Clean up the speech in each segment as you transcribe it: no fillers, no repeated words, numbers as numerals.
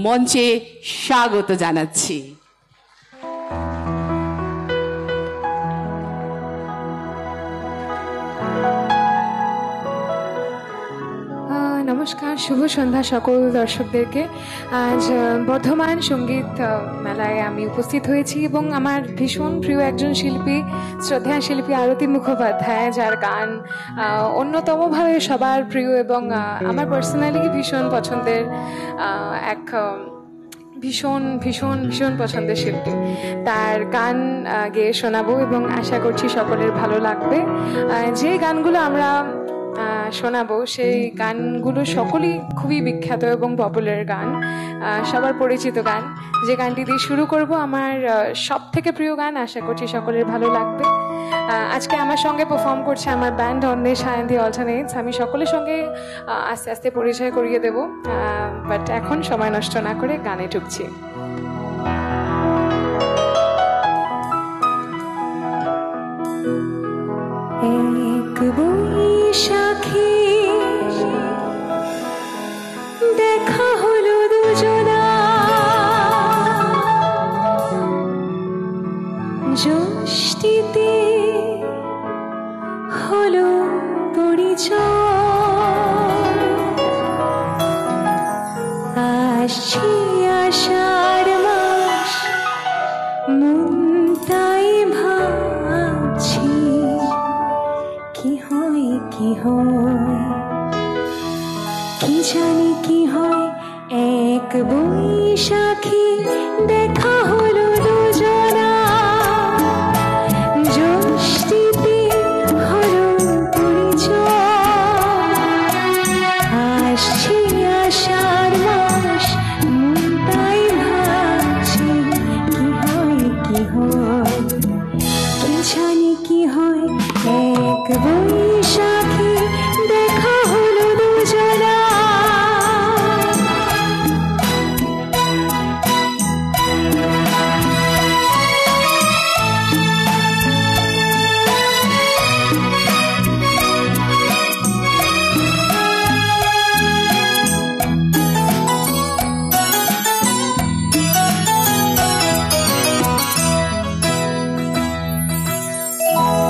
মঞ্চে স্বাগত জানাচ্ছি। নমস্কার, শুভ সন্ধ্যা সকল দর্শকদেরকে। আজ বর্ধমান সঙ্গীত মেলায় আমি উপস্থিত হয়েছি এবং আমার ভীষণ প্রিয় একজন শিল্পী, শ্রদ্ধেয় শিল্পী আরতি মুখোপাধ্যায়, যার গান অন্যতমভাবে সবার প্রিয় এবং আমার পার্সোনালি ভীষণ পছন্দের এক ভীষণ ভীষণ ভীষণ পছন্দের শিল্পী। তার গান গেয়ে শোনাবো এবং আশা করছি সকলের ভালো লাগবে। যে গানগুলো আমরা শোনাবো সেই গানগুলো সকলেই খুবই বিখ্যাত এবং পপুলার গান, সবার পরিচিত গান। যে গানটি দিয়ে শুরু করব আমার সব থেকে প্রিয় গান, আশা করছি সকলের ভালো লাগবে। আজকে আমার সঙ্গে পারফর্ম করছে আমার ব্যান্ড অন্বেষ সায়ন্তী অল্টারনেটস। আমি সকলের সঙ্গে আস্তে আস্তে পরিচয় করিয়ে দেব, বাট এখন সময় নষ্ট না করে গানে ঢুকছি। এক বৈশাখী দেখা হলো দুজনা, জ্যৈষ্ঠীতে হলো পরিচয়। আসছি আষাঢ় মাস, মন তাই ভাবছি কি হয় কি হয়, কি জানি কি হয়। এক বৈশাখী দেখা হলো দুজনা, জ্যৈষ্ঠীতে হলো পরিচয়। আসছি আষাঢ় মাস, মন তাই ভাবছি কি হয় কি হয়, কি জানি কি হয়। এক বৈশাখী দেখা হলো দুজনা।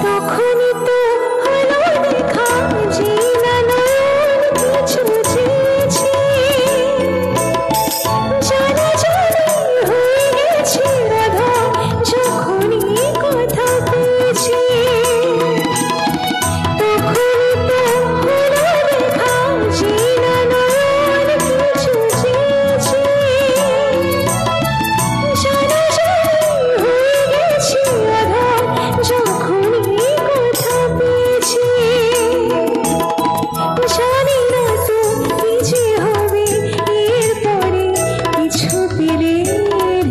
তখনই তো হলো দেখা, জিনা নয়ন কিছু বুঝেছি, জানি জানি হয়ে গেছি রাধা যখনই কথা পেয়েছি। তখনই তো হলো দেখা, জিনা নয়ন কিছু বুঝেছি, জানি জানি হয়ে গেছি রাধা যখনই কথা পেয়েছি। জানি না তো কি যে হবে এরপরে, কিছু পেলে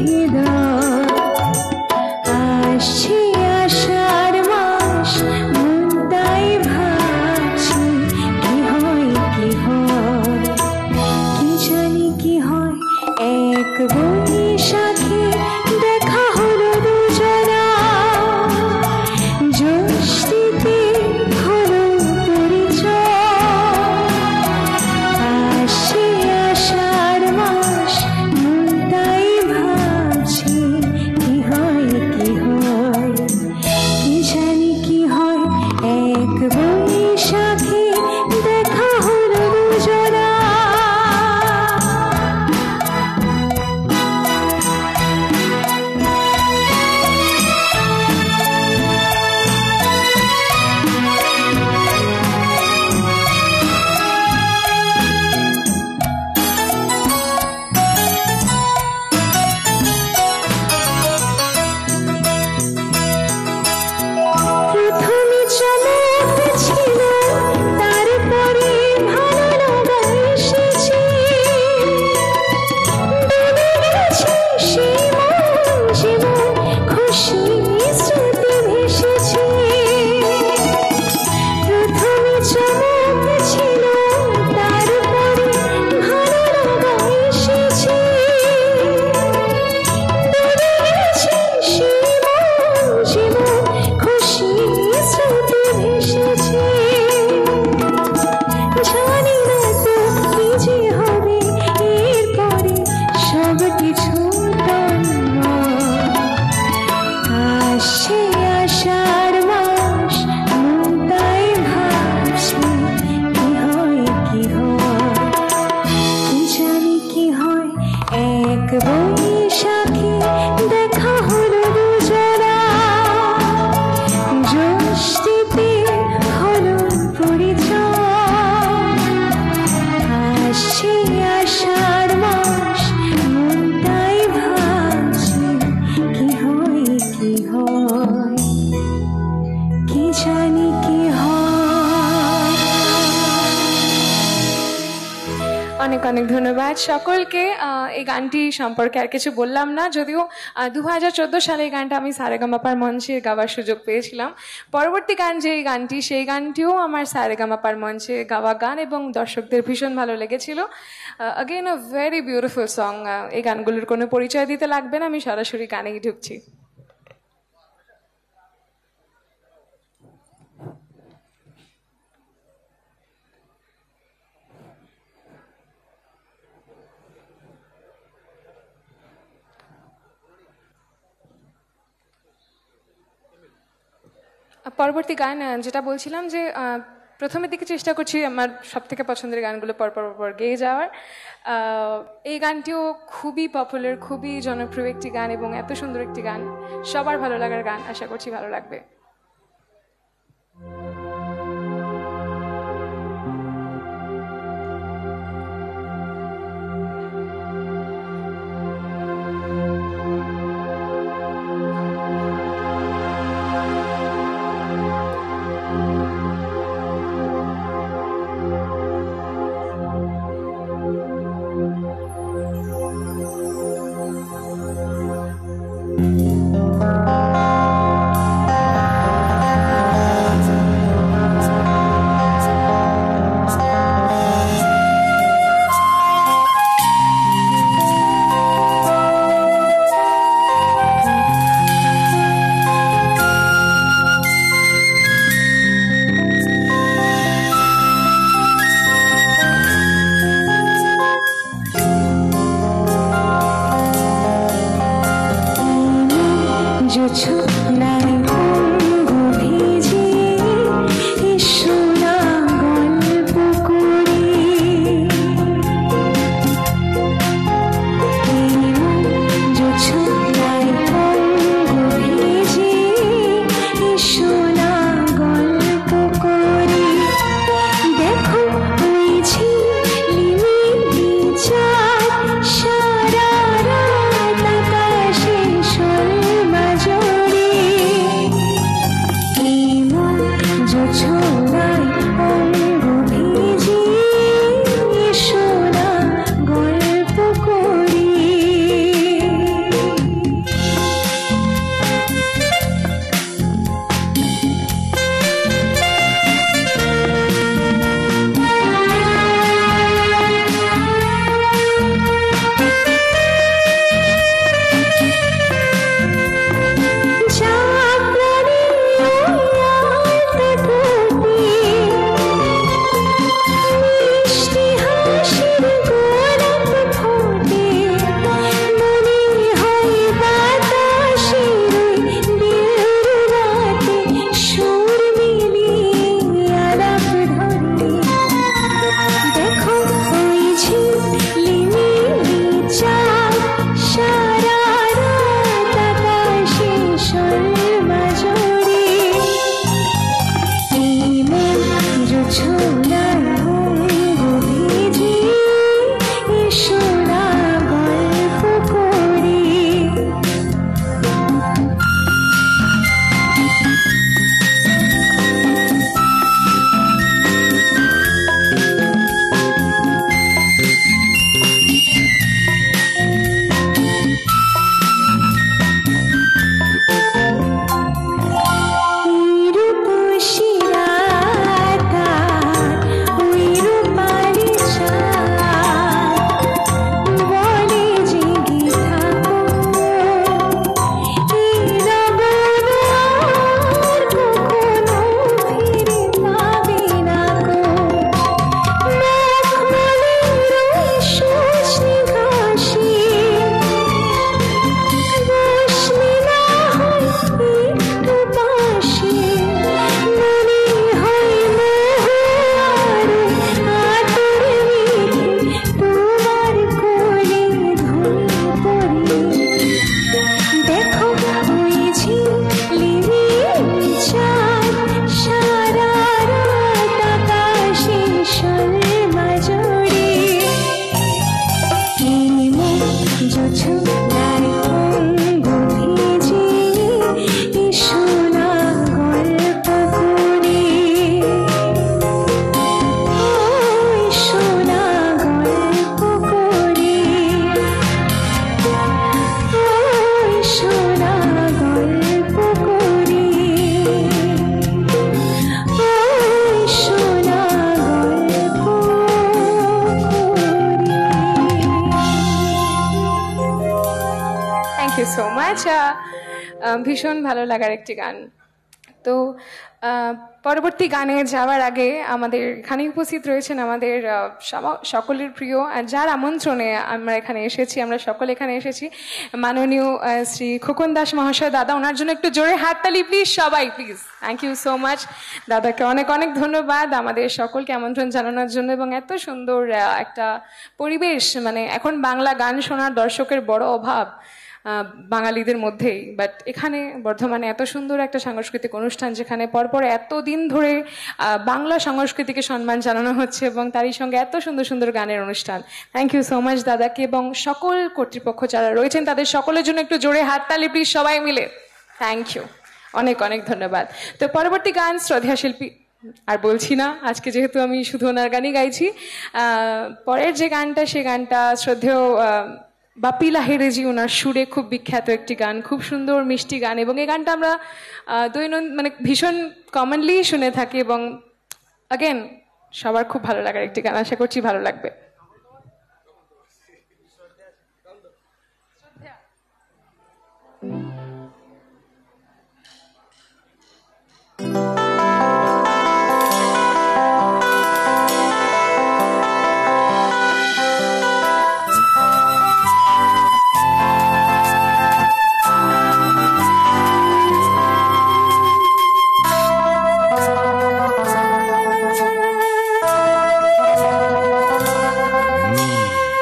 হৃদয়। আসছে আষাঢ় মাস, মন তাই ভাবছি কি হয় কি হয়, কি জানি কি হয়। এক বৈশাখী দেখা হলো দুজনা, জ্যৈষ্ঠীতে হলো পরিচয়। আসছে আষাঢ় মাস, মন তাই ভাবছি কি হয় কি হয়, কি জানি কি হয়। এক বৈশাখী দেখা হলো দুজনা। অনেক ধন্যবাদ সকলকে। এই গানটি সম্পর্কে আর কিছু বললাম না, যদিও 2014 সালে এই গানটা আমি সারেগামাপার মঞ্চে গাওয়ার সুযোগ পেয়েছিলাম। পরবর্তী গান যে গানটি, সেই গানটিও আমার সারেগামাপার মঞ্চে গাওয়া গান এবং দর্শকদের ভীষণ ভালো লেগেছিল। অগেন আ ভেরি বিউটিফুল সং। এই গানগুলোর কোনো পরিচয় দিতে লাগবে না, আমি সরাসরি গানেই ঢুকছি। পরবর্তী গান যেটা বলছিলাম যে প্রথমের দিকে চেষ্টা করছি আমার সব থেকে পছন্দের গানগুলো পর গেয়ে যাওয়ার। এই গানটিও খুবই পপুলার, খুবই জনপ্রিয় একটি গান এবং এত সুন্দর একটি গান, সবার ভালো লাগার গান, আশা করছি ভালো লাগবে। You so much. ভীষণ ভালো লাগার একটি গান। তো পরবর্তী গানে যাওয়ার আগে আমাদের এখানে উপস্থিত রয়েছেন আমাদের সকলের প্রিয়, আর যার আমন্ত্রণে আমরা এখানে এসেছি, আমরা সকলে এখানে এসেছি, মাননীয় শ্রী খোকন দাস মহাশয় দাদা, ওনার জন্য একটু জোরে হাততালি প্লিজ সবাই, please. Thank you so much দাদাকে, অনেক অনেক ধন্যবাদ আমাদের সকলকে আমন্ত্রণ জানানোর জন্য এবং এত সুন্দর একটা পরিবেশ। মানে এখন বাংলা গান শোনার দর্শকের বড় অভাব বাঙালিদের মধ্যেই, বাট এখানে বর্ধমানে এত সুন্দর একটা সাংস্কৃতিক অনুষ্ঠান যেখানে পরপর এতদিন ধরে বাংলা সংস্কৃতিকে সম্মান জানানো হচ্ছে এবং তারই সঙ্গে এত সুন্দর সুন্দর গানের অনুষ্ঠান। থ্যাংক ইউ সো মাচ দাদাকে এবং সকল কর্তৃপক্ষ যারা রয়েছেন তাদের সকলের জন্য একটু জোরে হাততালি প্লিজ সবাই মিলে। থ্যাংক ইউ, অনেক অনেক ধন্যবাদ। তো পরবর্তী গান শ্রদ্ধেয় শিল্পী, আর বলছি না আজকে যেহেতু আমি শুধু ওনার গানই গাইছি, পরের যে গানটা সে গানটা শ্রদ্ধেয় বাপি লাহিড়ী ওনার সুরে খুব বিখ্যাত একটি গান, খুব সুন্দর মিষ্টি গান এবং এই গানটা আমরা দৈনন্দিন মানে ভীষণ কমনলি শুনে থাকি এবং অ্যাগেন সবার খুব ভালো লাগার একটি গান, আশা করছি ভালো লাগবে।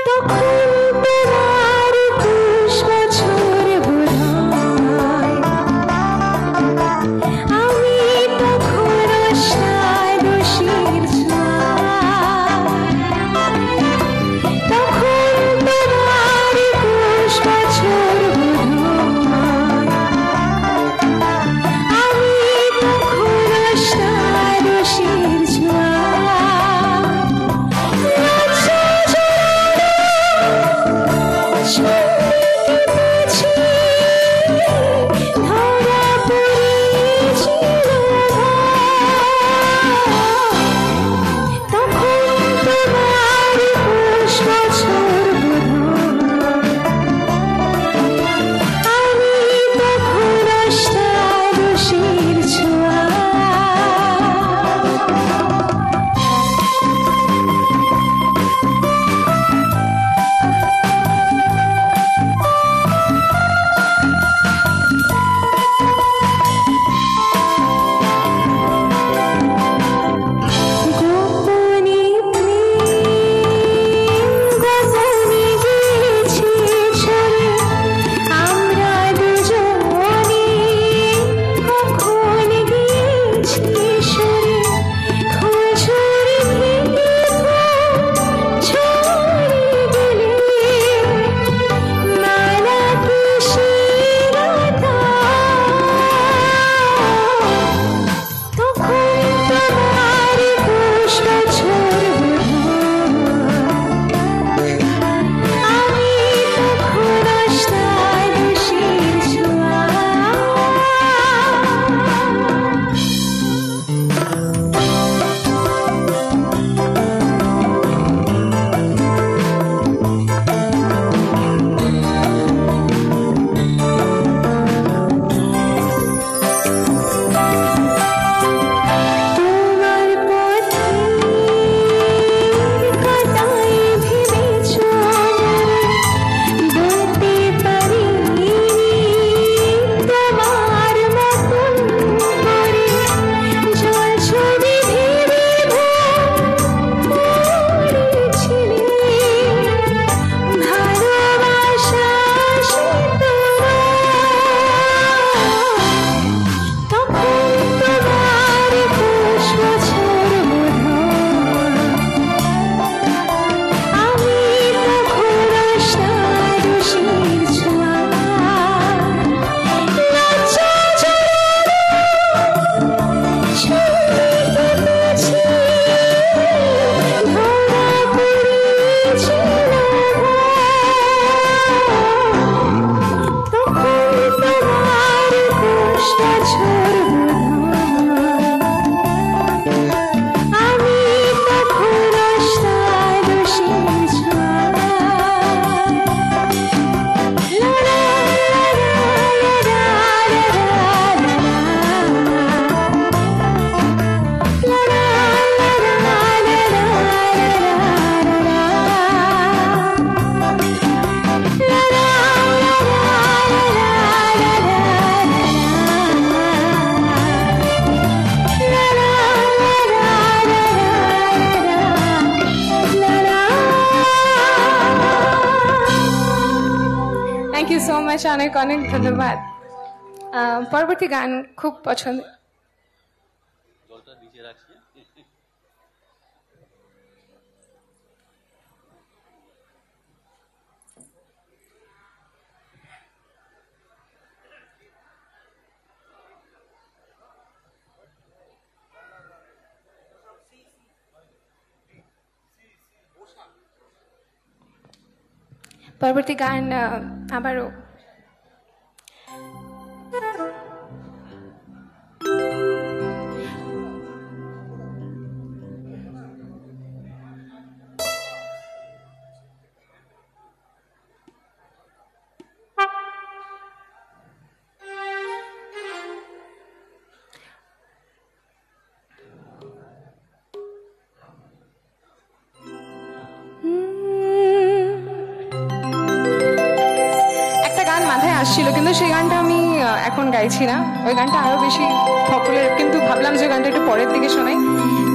তখন তোমার দুশ্মন থ্যাংক ইউ সো মাচ, অনেক অনেক ধন্যবাদ। পরবর্তী গান খুব পছন্দ। পরবর্তী গান আবারও আসছিল, কিন্তু সেই গানটা আমি এখন গাইছি না। ওই গানটা আরো বেশি পপুলার, কিন্তু ভাবলাম যে গানটা একটু পরের দিকে শোনাই।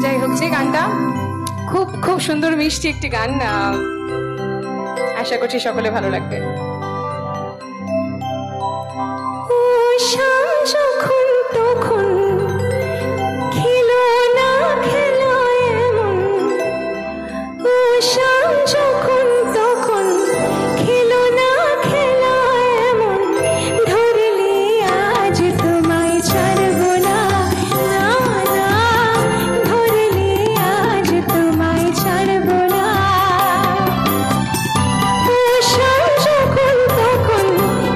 যাই হোক, যে গানটা খুব খুব সুন্দর মিষ্টি একটি গান, আশা করছি সকলে ভালো লাগবে। যখন তখন খেলো না খেলো এমন, যখন তখন খেলো না খেলো এমন, ধরলে আজ তোমায় ছাড়বো না, না ধরলে আজ তোমায় ছাড়বো না। যখন তখন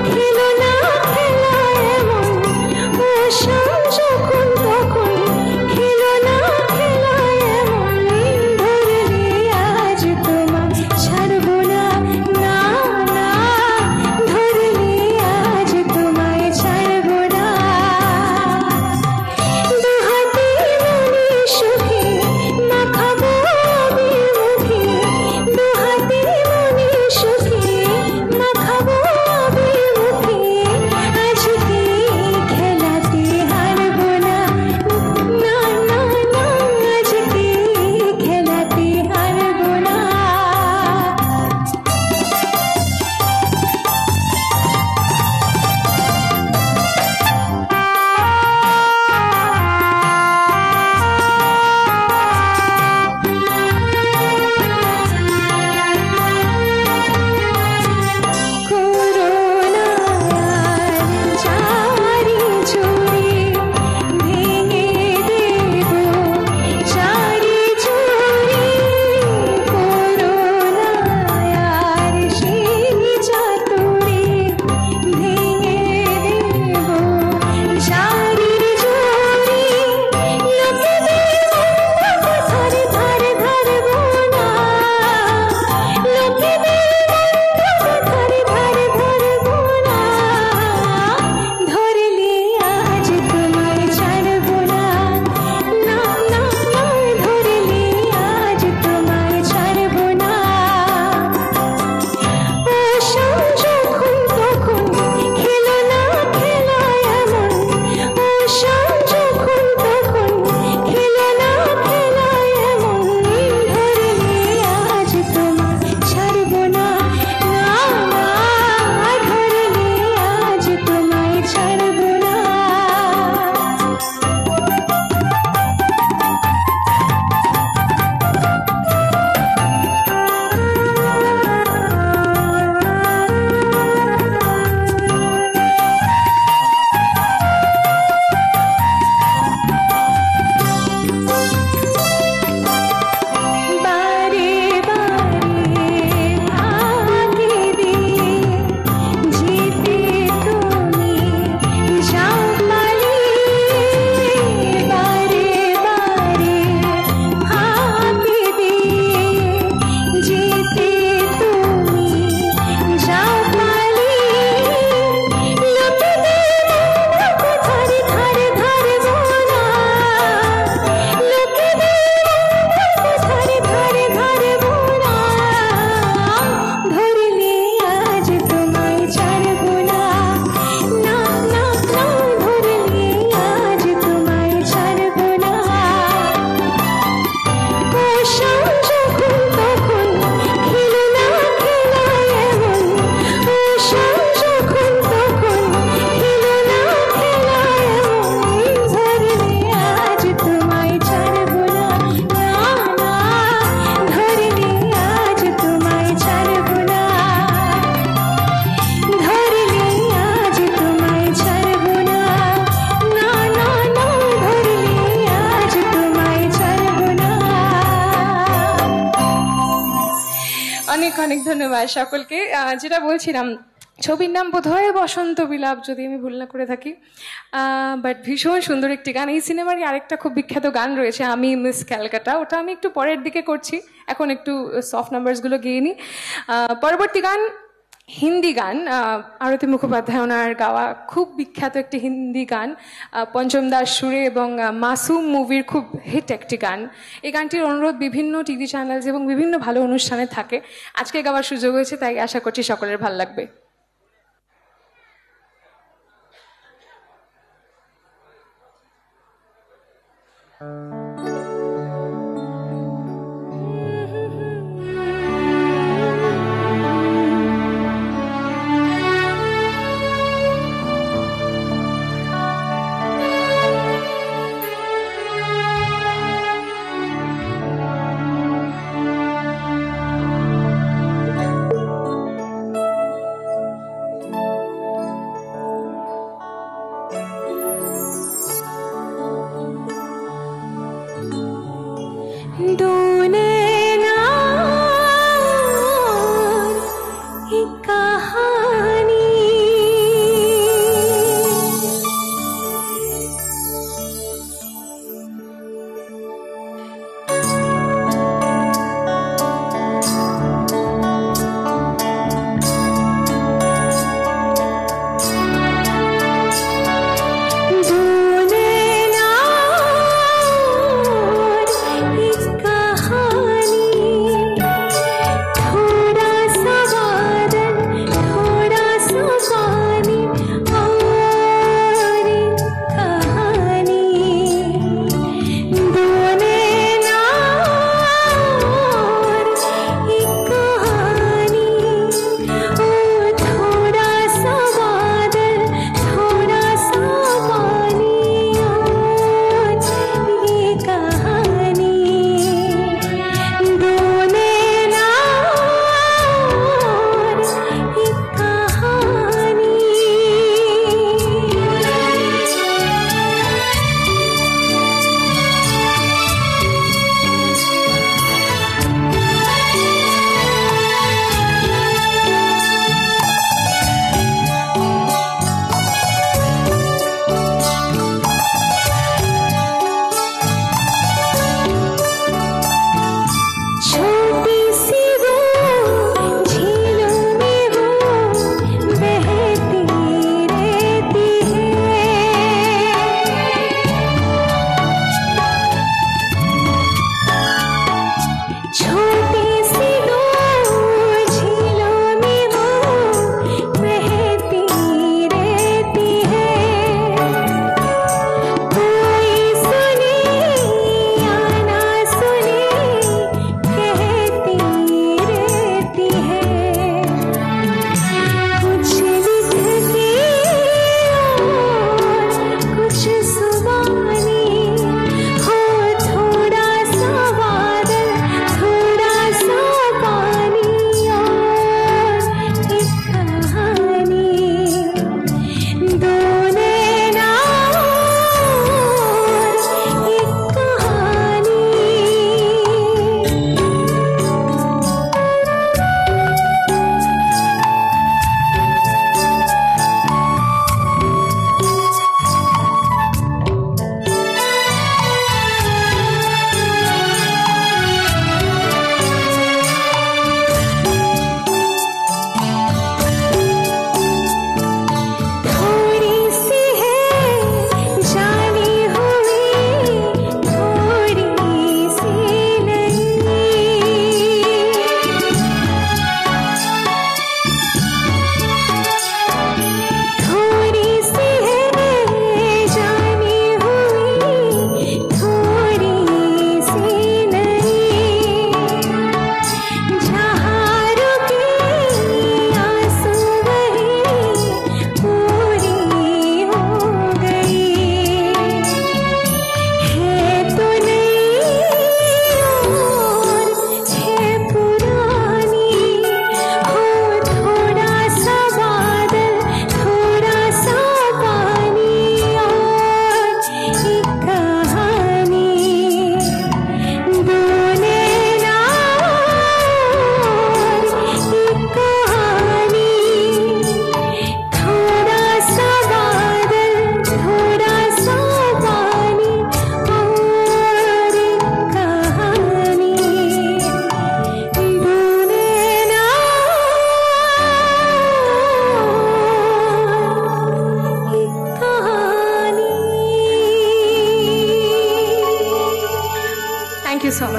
খেলো না খেলো এমন, অনেক ধন্যবাদ সকলকে। যেটা বলছিলাম, ছবির নাম বোধহয় বসন্ত বিলাপ, যদি আমি ভুল না করে থাকি। বাট ভীষণ সুন্দর একটি গান। এই সিনেমারই আরেকটা খুব বিখ্যাত গান রয়েছে, আমি মিস ক্যালকাটা, ওটা আমি একটু পরের দিকে করছি, এখন একটু সফট নাম্বারসগুলো গেয়ে নিই। পরবর্তী গান হিন্দি গান, আরতি মুখোপাধ্যায় ওনার গাওয়া খুব বিখ্যাত একটি হিন্দি গান, পঞ্চম দাস সুরে এবং মাসুম মুভির খুব হিট একটি গান। এই গানটির অনুরোধ বিভিন্ন টিভি চ্যানেলস এবং বিভিন্ন ভালো অনুষ্ঠানে থাকে। আজকে গাওয়ার সুযোগ হয়েছে, তাই আশা করছি সকলের ভালো লাগবে।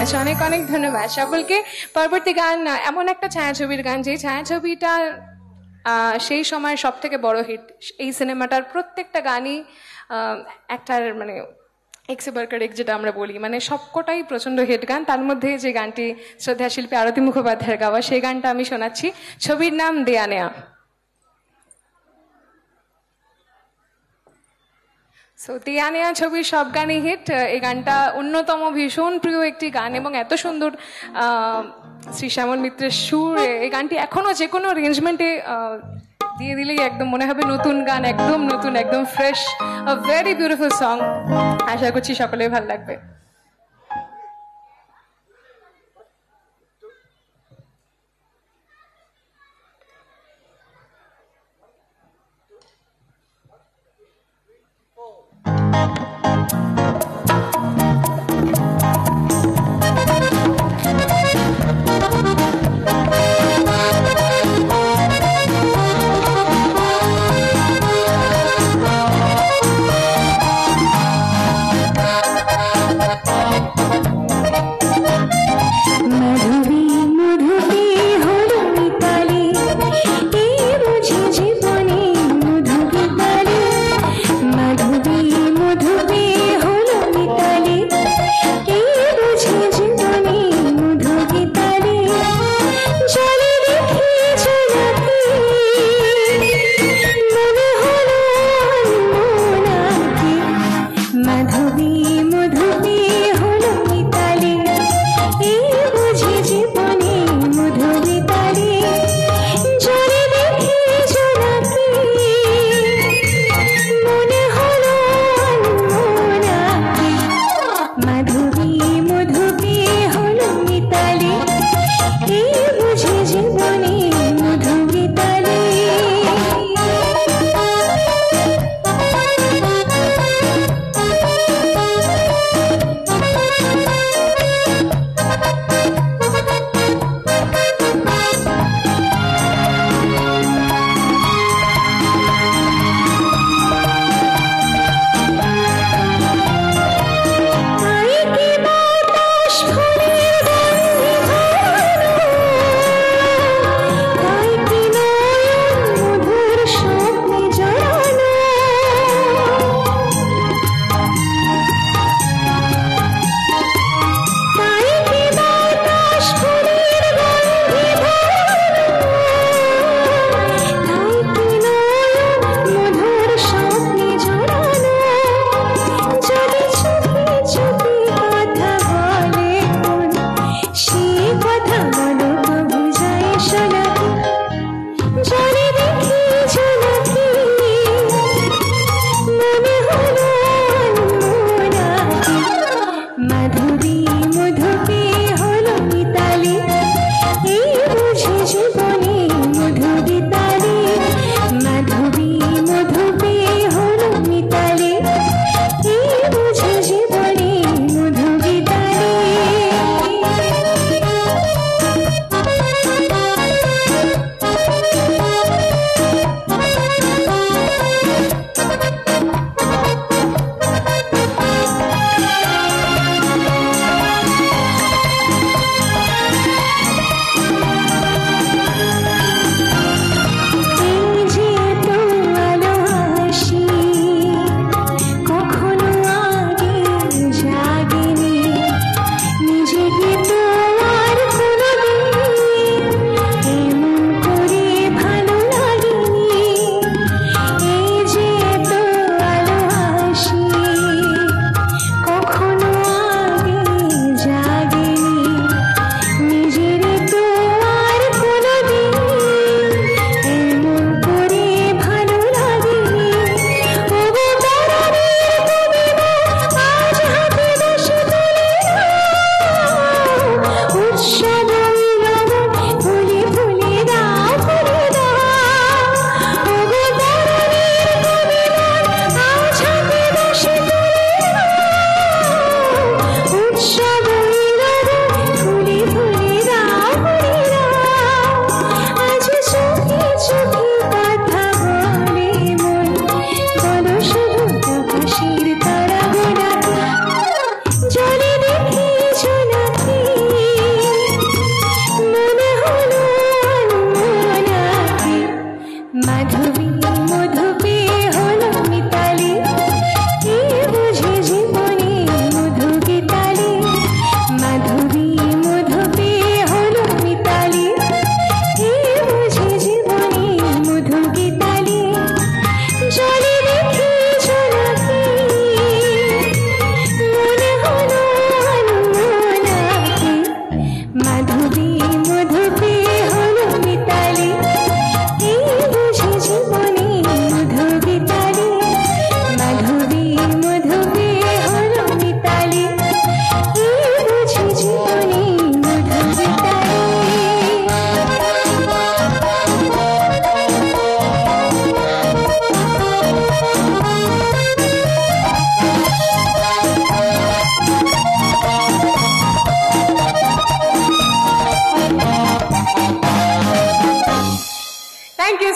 মাচ, অনেক অনেক ধন্যবাদ সকলকে। পরবর্তী গান এমন একটা ছায়াছবির গান, যে ছায়াছবিটা সেই সময়ের সব থেকে বড় হিট। এই সিনেমাটার প্রত্যেকটা গানই একটার মানে এক্সে বার্কার এক যেটা আমরা বলি, মানে সবকটাই প্রচণ্ড হিট গান। তার মধ্যে যে গানটি শ্রদ্ধা শিল্পী আরতি মুখোপাধ্যায়ের গাওয়া, সেই গানটা আমি শোনাচ্ছি। ছবির নাম দেয়া নেয়া। সো দেয়া নেয়া ছবির সব গানই হিট। এই গানটা অন্যতম ভীষণ প্রিয় একটি গান, এবং এত সুন্দর শ্রী শ্যামল মিত্রের সুর। এই গানটি এখনো যে কোনো অ্যারেঞ্জমেন্টে দিয়ে দিলেই একদম মনে হবে নতুন গান, একদম নতুন, একদম fresh. A very beautiful song. আশা করছি সকলের ভালো লাগবে।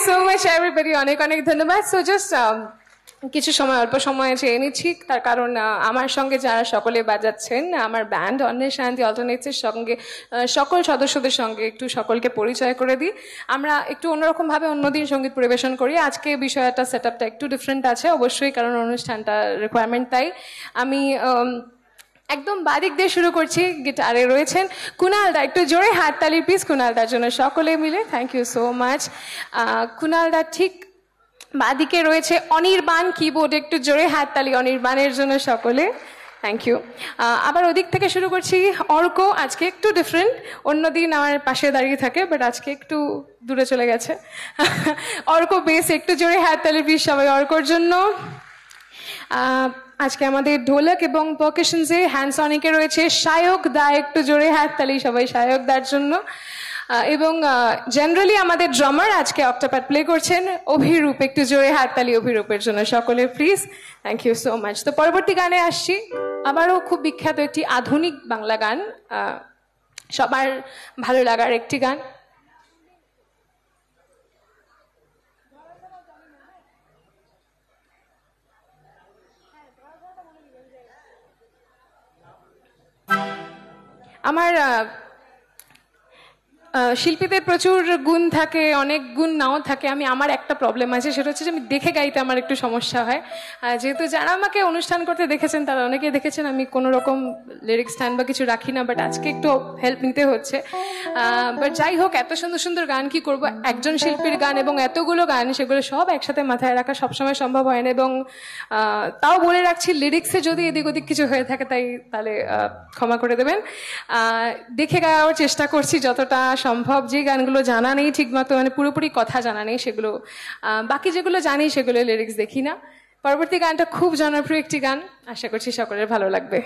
সো মাচ এভরিবডি, অনেক অনেক ধন্যবাদ। সো জাস্ট কিছু সময়, অল্প সময়ে চেয়ে নিচ্ছি, তার কারণ আমার সঙ্গে যারা সকলে বাজাচ্ছেন, আমার ব্যান্ড অন্বের শান্তি অল্টারনেটসের সঙ্গে সকল সদস্যদের সঙ্গে একটু সকলকে পরিচয় করে দিই। আমরা একটু অন্যরকমভাবে অন্যদিন সঙ্গীত পরিবেশন করি, আজকে বিষয়টা সেট আপটা একটু ডিফারেন্ট আছে অবশ্যই, কারণ অনুষ্ঠানটা রিকোয়ারমেন্ট তাই। আমি একদম বাদিক দিয়ে শুরু করছি। গিটারে রয়েছেন কুনাল দা, একটু জোরে হাততালি প্লিজ কুনাল দার জন্য সকলে মিলে। Thank you so much. Kunal da ঠিক বাদিকে রয়েছে অনির্বাণ কিবোর্ড, একটু জোরে হাততালি অনির্বাণের জন্য সকলে। Thank you. আবার ওদিক থেকে শুরু করছি অর্ক, আজকে একটু ডিফারেন্ট, অন্যদিন আমার পাশে দাঁড়িয়ে থাকে বাট আজকে একটু দূরে চলে গেছে। অর্ক বেস, একটু জোরে হাততালি প্লিজ সবাই অর্কর জন্য। আজকে আমাদের ঢোলক এবং পারকাশনসে হ্যান্ডসনিকে রয়েছে সায়ক দা, একটু জোরে হাততালি সবাই সায়ক দার জন্য। এবং জেনারেলি আমাদের ড্রামার আজকে অক্টোপ্যাড প্লে করছেন অভিরূপ, একটু জোরে হাততালি অভিরূপের জন্য সকলে please. Thank you so much. তো পরবর্তী গানে আসছি, আবারও খুব বিখ্যাত একটি আধুনিক বাংলা গান, সবার ভালো লাগার একটি গান। আমার শিল্পীদের প্রচুর গুণ থাকে, অনেক গুণ নাও থাকে। আমার একটা প্রবলেম আছে, সেটা হচ্ছে যে আমি দেখে গাইতে আমার একটু সমস্যা হয়। যেহেতু যারা আমাকে অনুষ্ঠান করতে দেখেছেন তারা অনেকেই দেখেছেন আমি কোনো রকম লিরিক্স স্ট্যান্ড বা কিছু রাখি না, বাট আজকে একটু হেল্প নিতে হচ্ছে। বাট যাই হোক, এত সুন্দর সুন্দর গান কি করব, একজন শিল্পীর গান এবং এতগুলো গান, সেগুলো সব একসাথে মাথায় রাখা সবসময় সম্ভব হয় না। এবং তাও বলে রাখছি, লিরিক্সে যদি এদিক ওদিক কিছু হয়ে থাকে তাহলে ক্ষমা করে দেবেন। দেখে গাওয়ার চেষ্টা করছি যতটা সম্ভব। যে গানগুলো জানা নেই ঠিকমতো, মানে পুরোপুরি কথা জানা নেই সেগুলো, বাকি যেগুলো জানি সেগুলো লিরিক্স দেখি না। পরবর্তী গানটা খুব জনপ্রিয় একটি গান, আশা করছি সকলের ভালো লাগবে।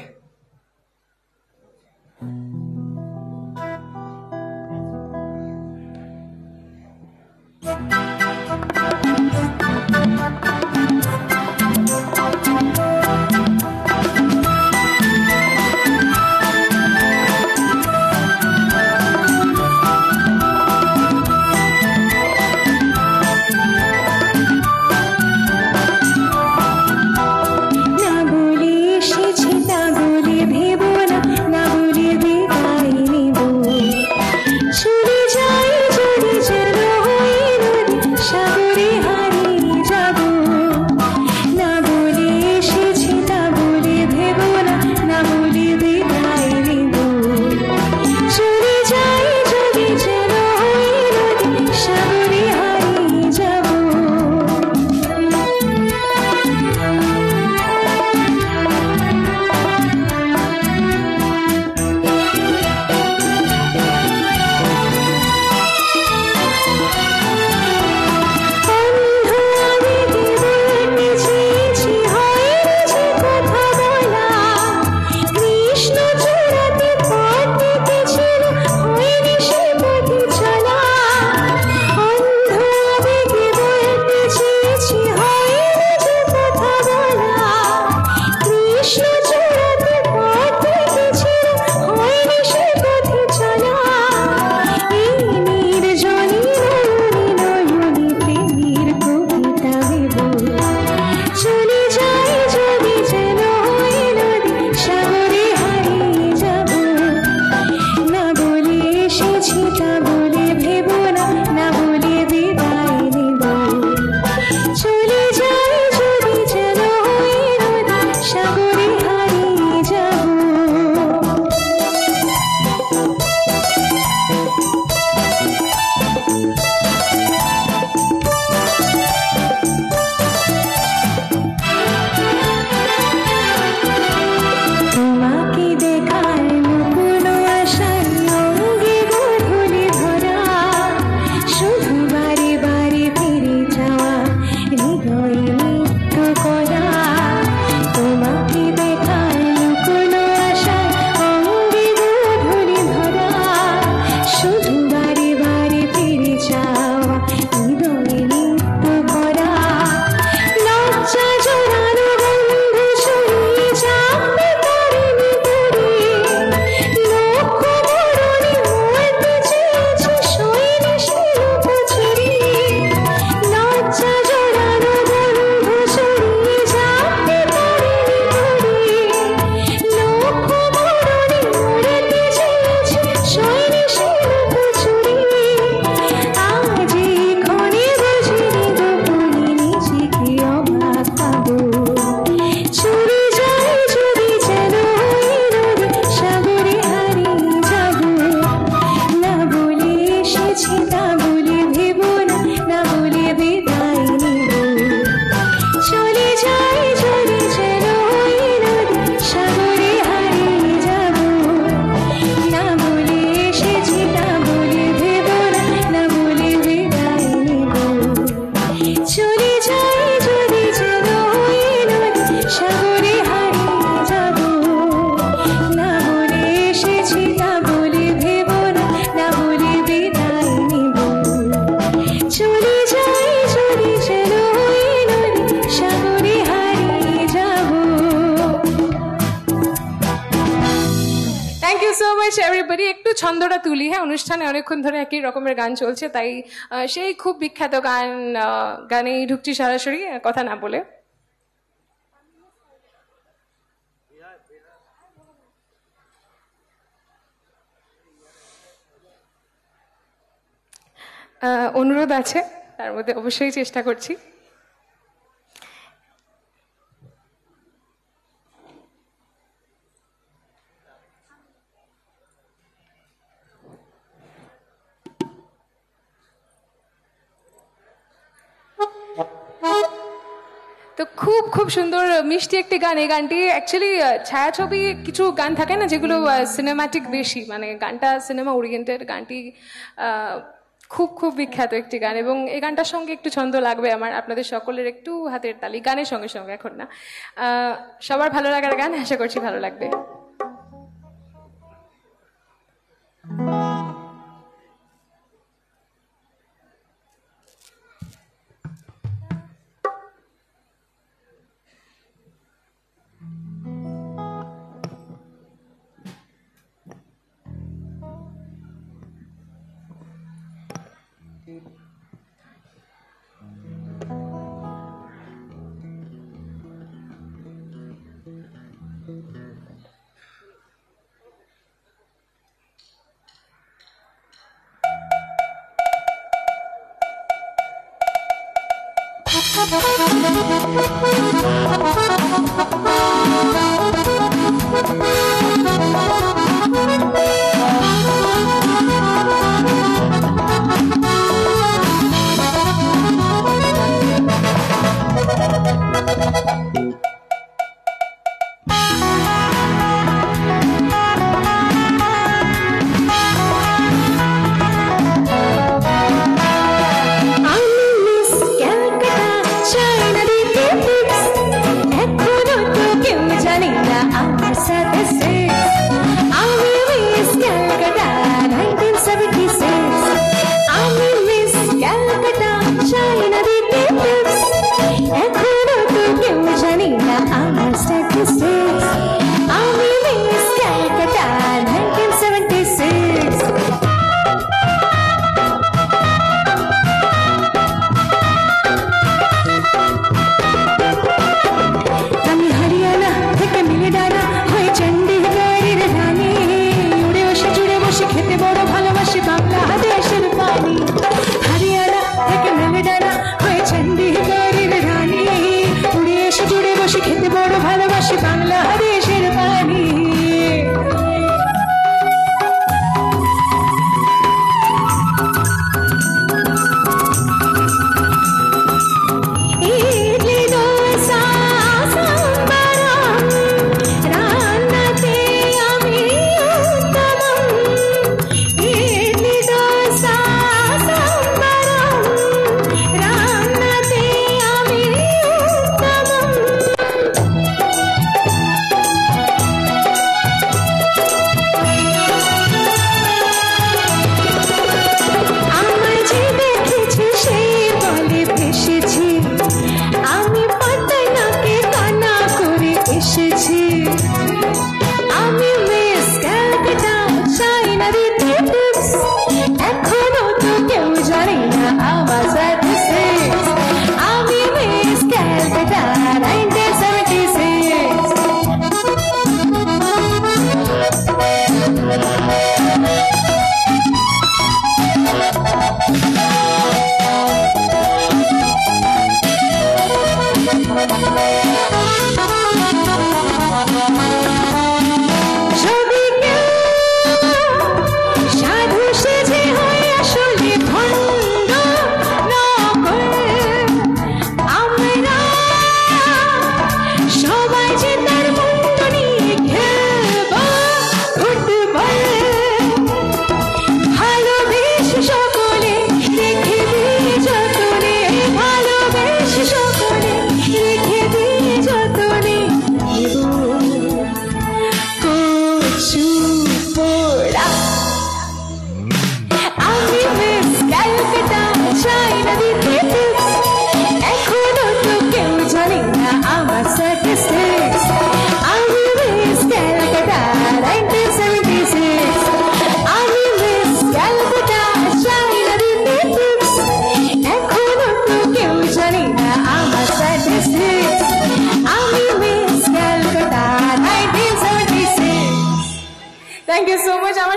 ছন্দটা তুলি। হ্যাঁ, অনুষ্ঠানে অনেকক্ষণ ধরে একই রকমের গান চলছে, তাই সেই খুব বিখ্যাত গানেই ঢুকছি সরাসরি, কথা না বলে। অনুরোধ আছে, তার মধ্যে অবশ্যই চেষ্টা করছি। তো খুব খুব সুন্দর মিষ্টি একটি গান। এই গানটি অ্যাকচুয়ালি ছায়াছবি কিছু গান থাকে না যেগুলো সিনেম্যাটিক বেশি, মানে গানটা সিনেমা ওরিয়েন্টেড। গানটি খুব খুব বিখ্যাত একটি গান, এবং এই গানটার সঙ্গে একটু ছন্দ লাগবে আমার, আপনাদের সকলের একটু হাতের তালি, গানের সঙ্গে সঙ্গে, এখন না। সবার ভালো লাগার গান, আশা করছি ভালো লাগবে। বাংলা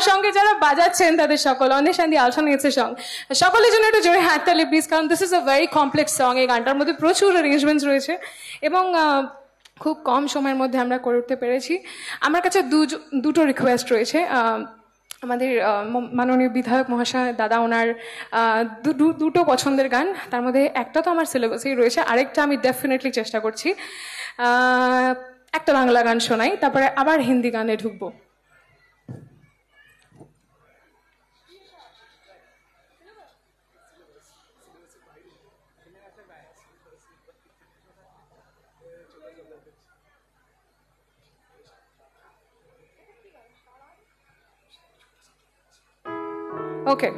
আমার সঙ্গে যারা বাজাচ্ছেন তাদের সকল অনেক শান্তি আলসান গেছে সং সকলের জন্য একটু জোরে হাততালি প্লিজ, কারণ this is a very complex song. এই গানটার মধ্যে প্রচুর অ্যারেঞ্জমেন্টস রয়েছে এবং খুব কম সময়ের মধ্যে আমরা করে উঠতে পেরেছি। আমার কাছে দুটো রিকোয়েস্ট রয়েছে। আমাদের মাননীয় বিধায়ক মহাশয় দাদা ওনার দুটো পছন্দের গান, তার মধ্যে একটা তো আমার সিলেবাসেই রয়েছে, আরেকটা আমি ডেফিনেটলি চেষ্টা করছি। একটা বাংলা গান শোনাই, তারপরে আবার হিন্দি গানে ঢুকবো। Okay.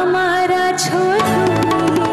আমার আছো তুমি।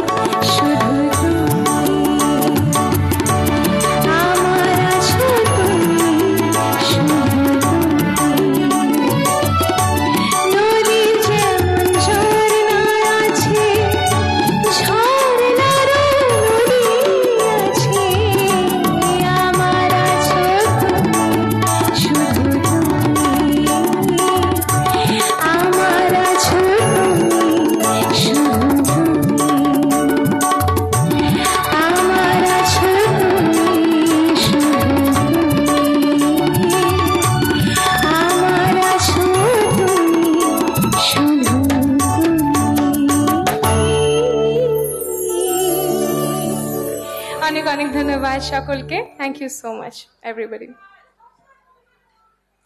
ধন্যবাদ সকলকে। Thank you so much everybody.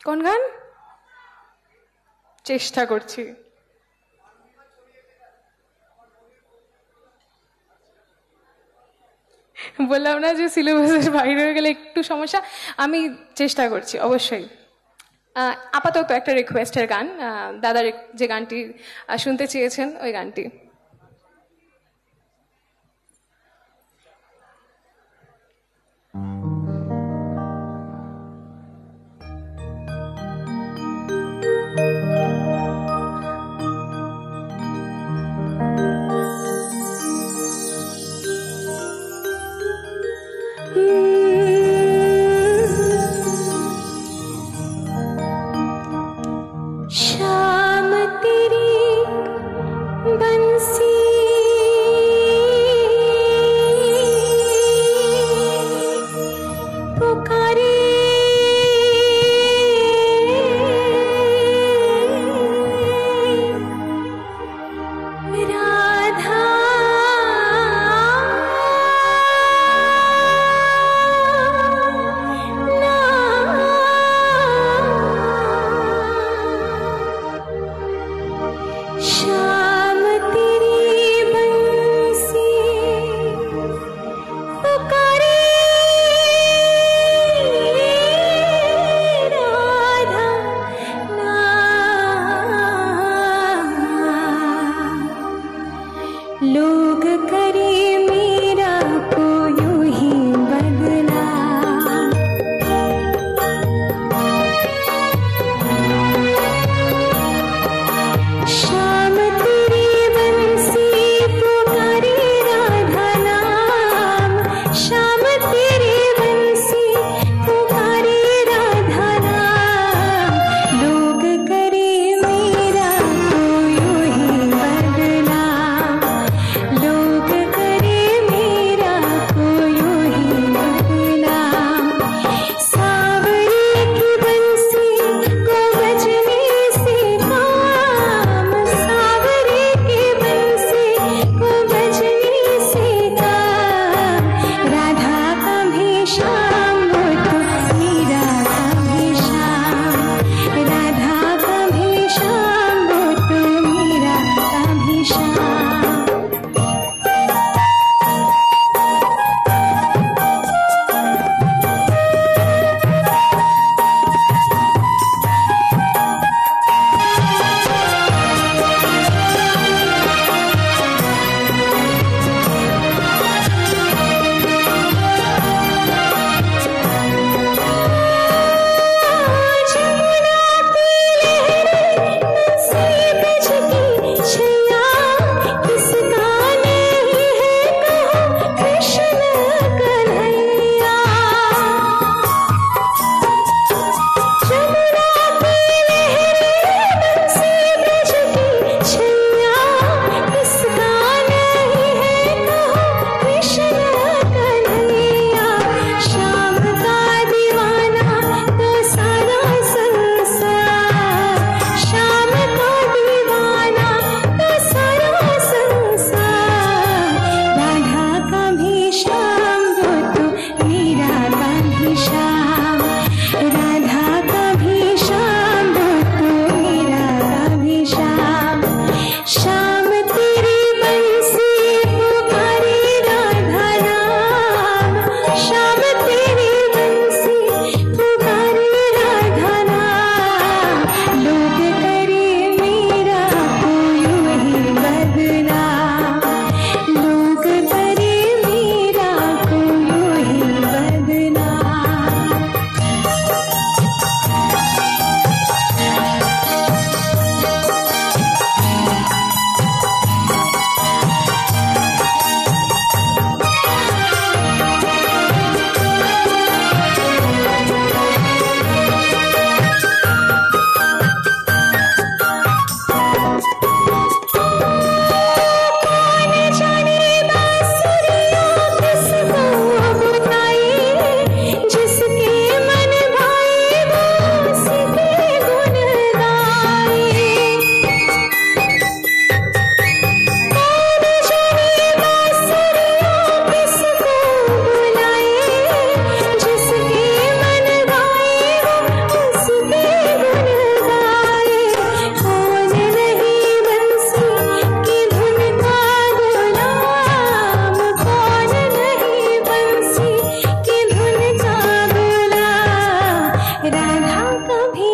কোন গান? চেষ্টা করছি। বললাম না যে সিলেবাসের বাইরে হয়ে গেলে একটু সমস্যা, আমি চেষ্টা করছি অবশ্যই। আপাতত একটা রিকোয়েস্টের গান, দাদার যে গানটি শুনতে চেয়েছেন ওই গানটি। शाम तेरी बंस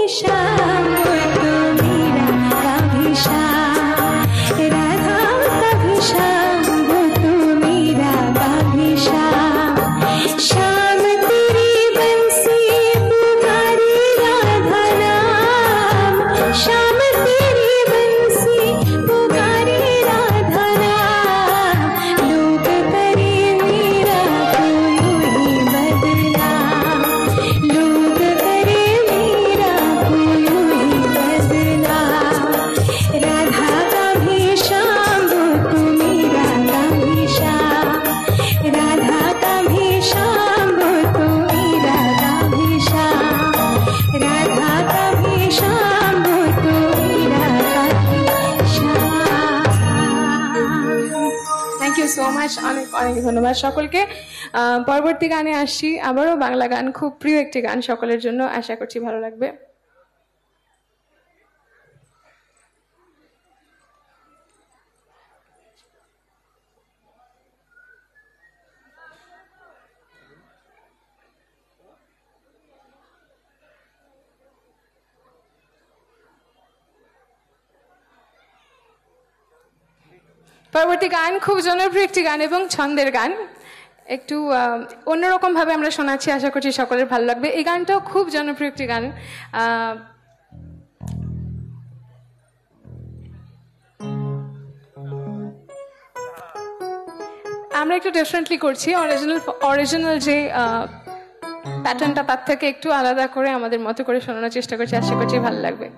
श्याम वो तो मीरा का भी श्याम, राधा का भी श्याम वो तो मीरा का भी श्याम। श्याम तेरी बंसी पुकारे राधा नाम, श्याम तेरी बंसी पुकारे राधा नाम। लोग करे मीरा को यूं ही बदनाम, लोग करे मीरा को यूं ही बदनाम। राधा का भी श्याम वो तो मीरा का भी श्याम, राधा का भी श्याम वो तो मीरा का भी श्याम, राधा का भी श्याम वो तो मीरा का भी Shyam. Thank you so much, অনেক অনেক ধন্যবাদ সকলকে। পরবর্তী গানে আসছি, আবারও বাংলা গান, খুব প্রিয় একটি গান সকলের জন্য, আশা করছি ভালো লাগবে। পরবর্তী গান খুব জনপ্রিয় একটি গান এবং ছন্দের গান, একটু অন্যরকম ভাবে আমরা শোনাচ্ছি, আশা করছি সকলের ভালো লাগবে। এই গানটাও খুব জনপ্রিয় একটি গান। আমরা একটু ডিফারেন্টলি করছি, অরিজিনাল যে প্যাটার্নটা তার থেকে একটু আলাদা করে আমাদের মতো করে শোনানোর চেষ্টা করছি, আশা করছি ভালো লাগবে।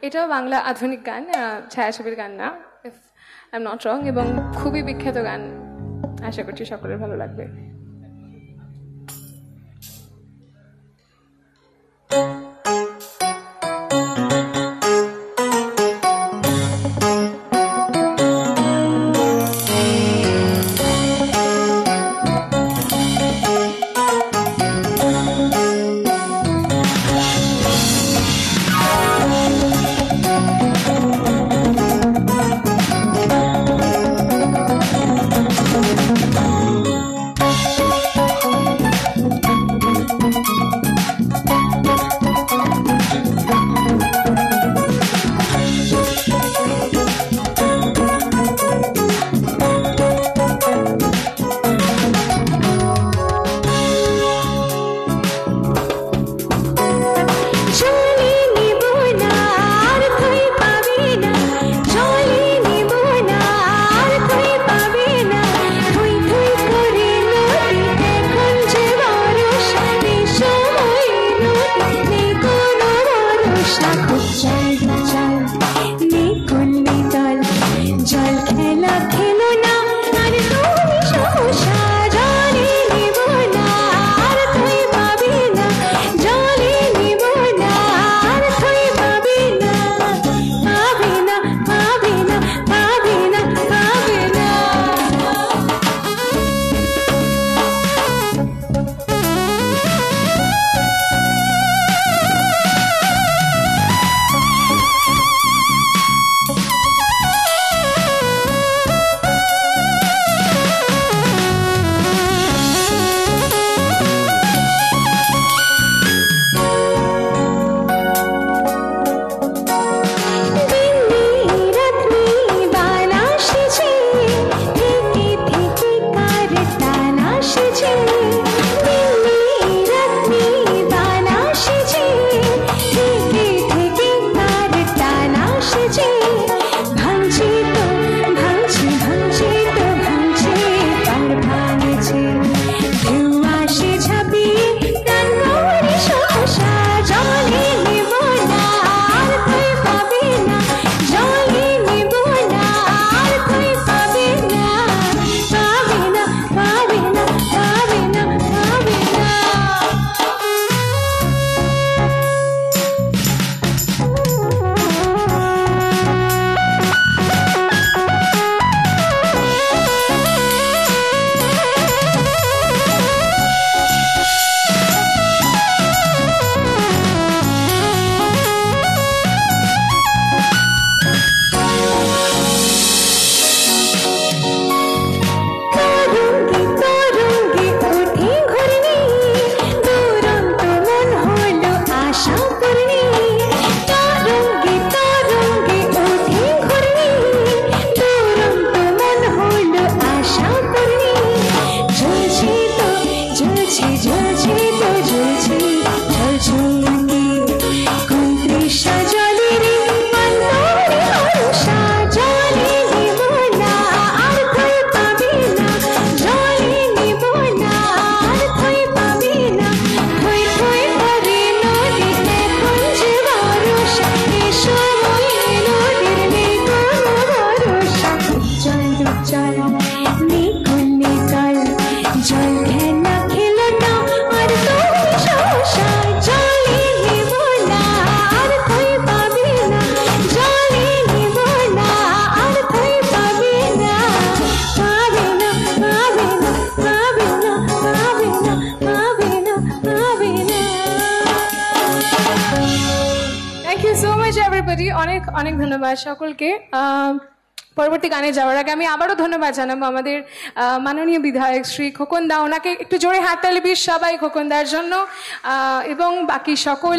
এটাও বাংলা আধুনিক গান, ছায়াছবির গান না, if I am not wrong, এবং খুবই বিখ্যাত গান, আশা করছি সকলের ভালো লাগবে। অনেক অনেক ধন্যবাদ সকলকে। পরবর্তী গানে যাওয়ার আগে আমি আবারও ধন্যবাদ জানাবো আমাদের মাননীয় বিধায়ক শ্রী খোকন দা। ওনাকে একটু জোরে হাততালি প্লিজ সবাই খোকন দার জন্য, এবং বাকি সকল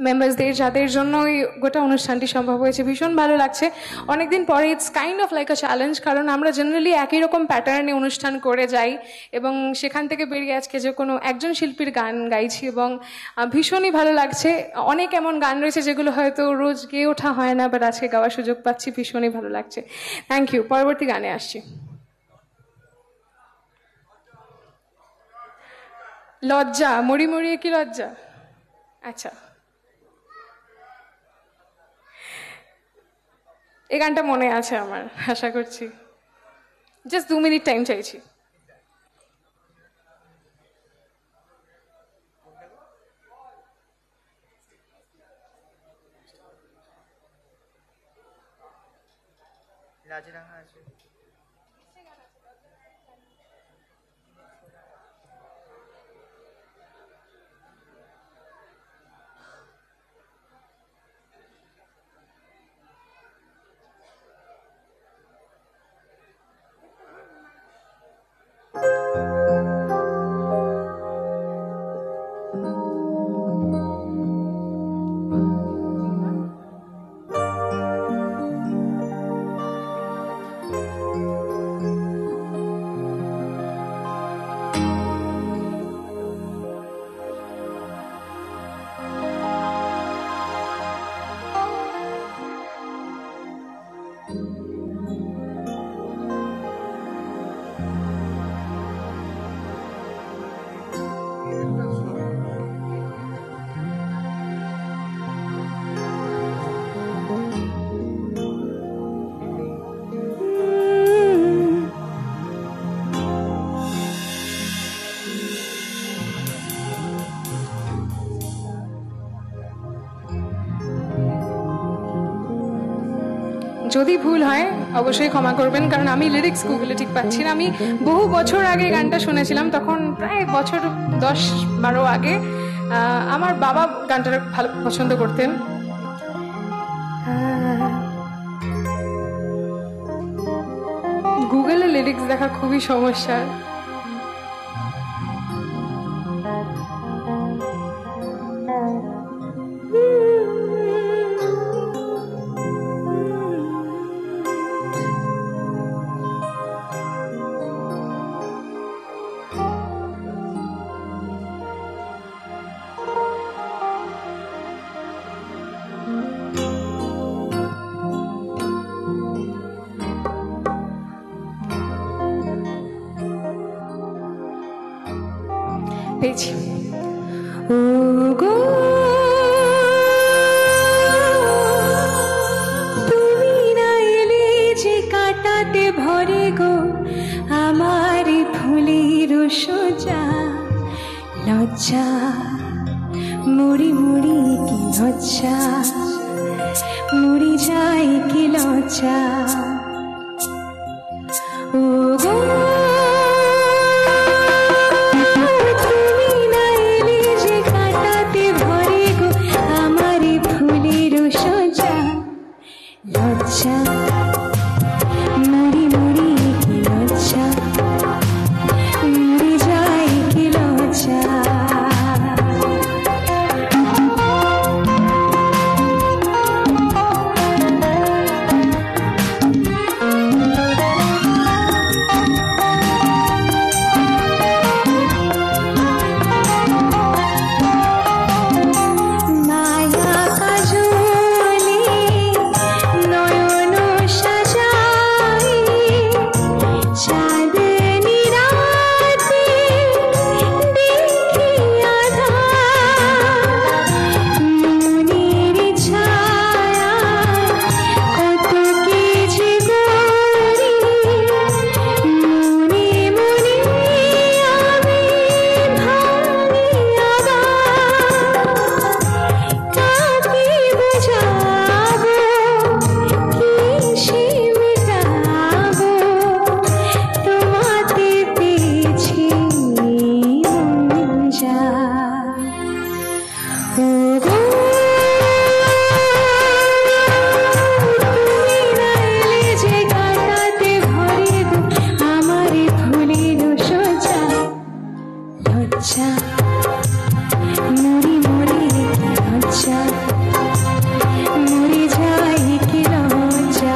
মেম্বার্সদের যাদের জন্য এই গোটা অনুষ্ঠানটি সম্ভব হয়েছে। ভীষণ ভালো লাগছে অনেকদিন পরে। It's kind of like a challenge, কারণ আমরা জেনারেলি একই রকম প্যাটার্নে অনুষ্ঠান করে যাই এবং সেখান থেকে বেরিয়ে আজকে যে কোনো একজন শিল্পীর গান গাইছি এবং ভীষণই ভালো লাগছে। অনেক এমন গান রয়েছে যেগুলো হয়তো রোজ গেয়ে ওঠা হয় না, বাট আজকে গাওয়ার সুযোগ পাচ্ছি, ভীষণই ভালো লাগছে। Thank you. পরবর্তী গানে আসছি। লজ্জা, মরি মরিয়ে কি লজ্জা? আচ্ছা, এই গানটা মনে আছে আমার, আশা করছি। জাস্ট 2 মিনিট টাইম চাইছি। যদি ভুল হয় অবশ্যই ক্ষমা করবেন, কারণ আমি লিরিক্স গুগলে ঠিক পাচ্ছি না। আমি বহু বছর আগে গানটা শুনেছিলাম, তখন প্রায় বছর 10-12 আগে। আমার বাবা গানটা ভালো পছন্দ করতেন। গুগলে লিরিক্স দেখা খুবই সমস্যা। পেয়েছি। ও গো তুমি না এলে যে কাটাতে ভরে গো আমার ফুলের সোজা লজ্জা, মরি মরি কি লজ্জা, মরি যাই কি লজ্জা। ও গো লজ্জা মরি মরি কি লজ্জা মরে যাই কি লজ্জা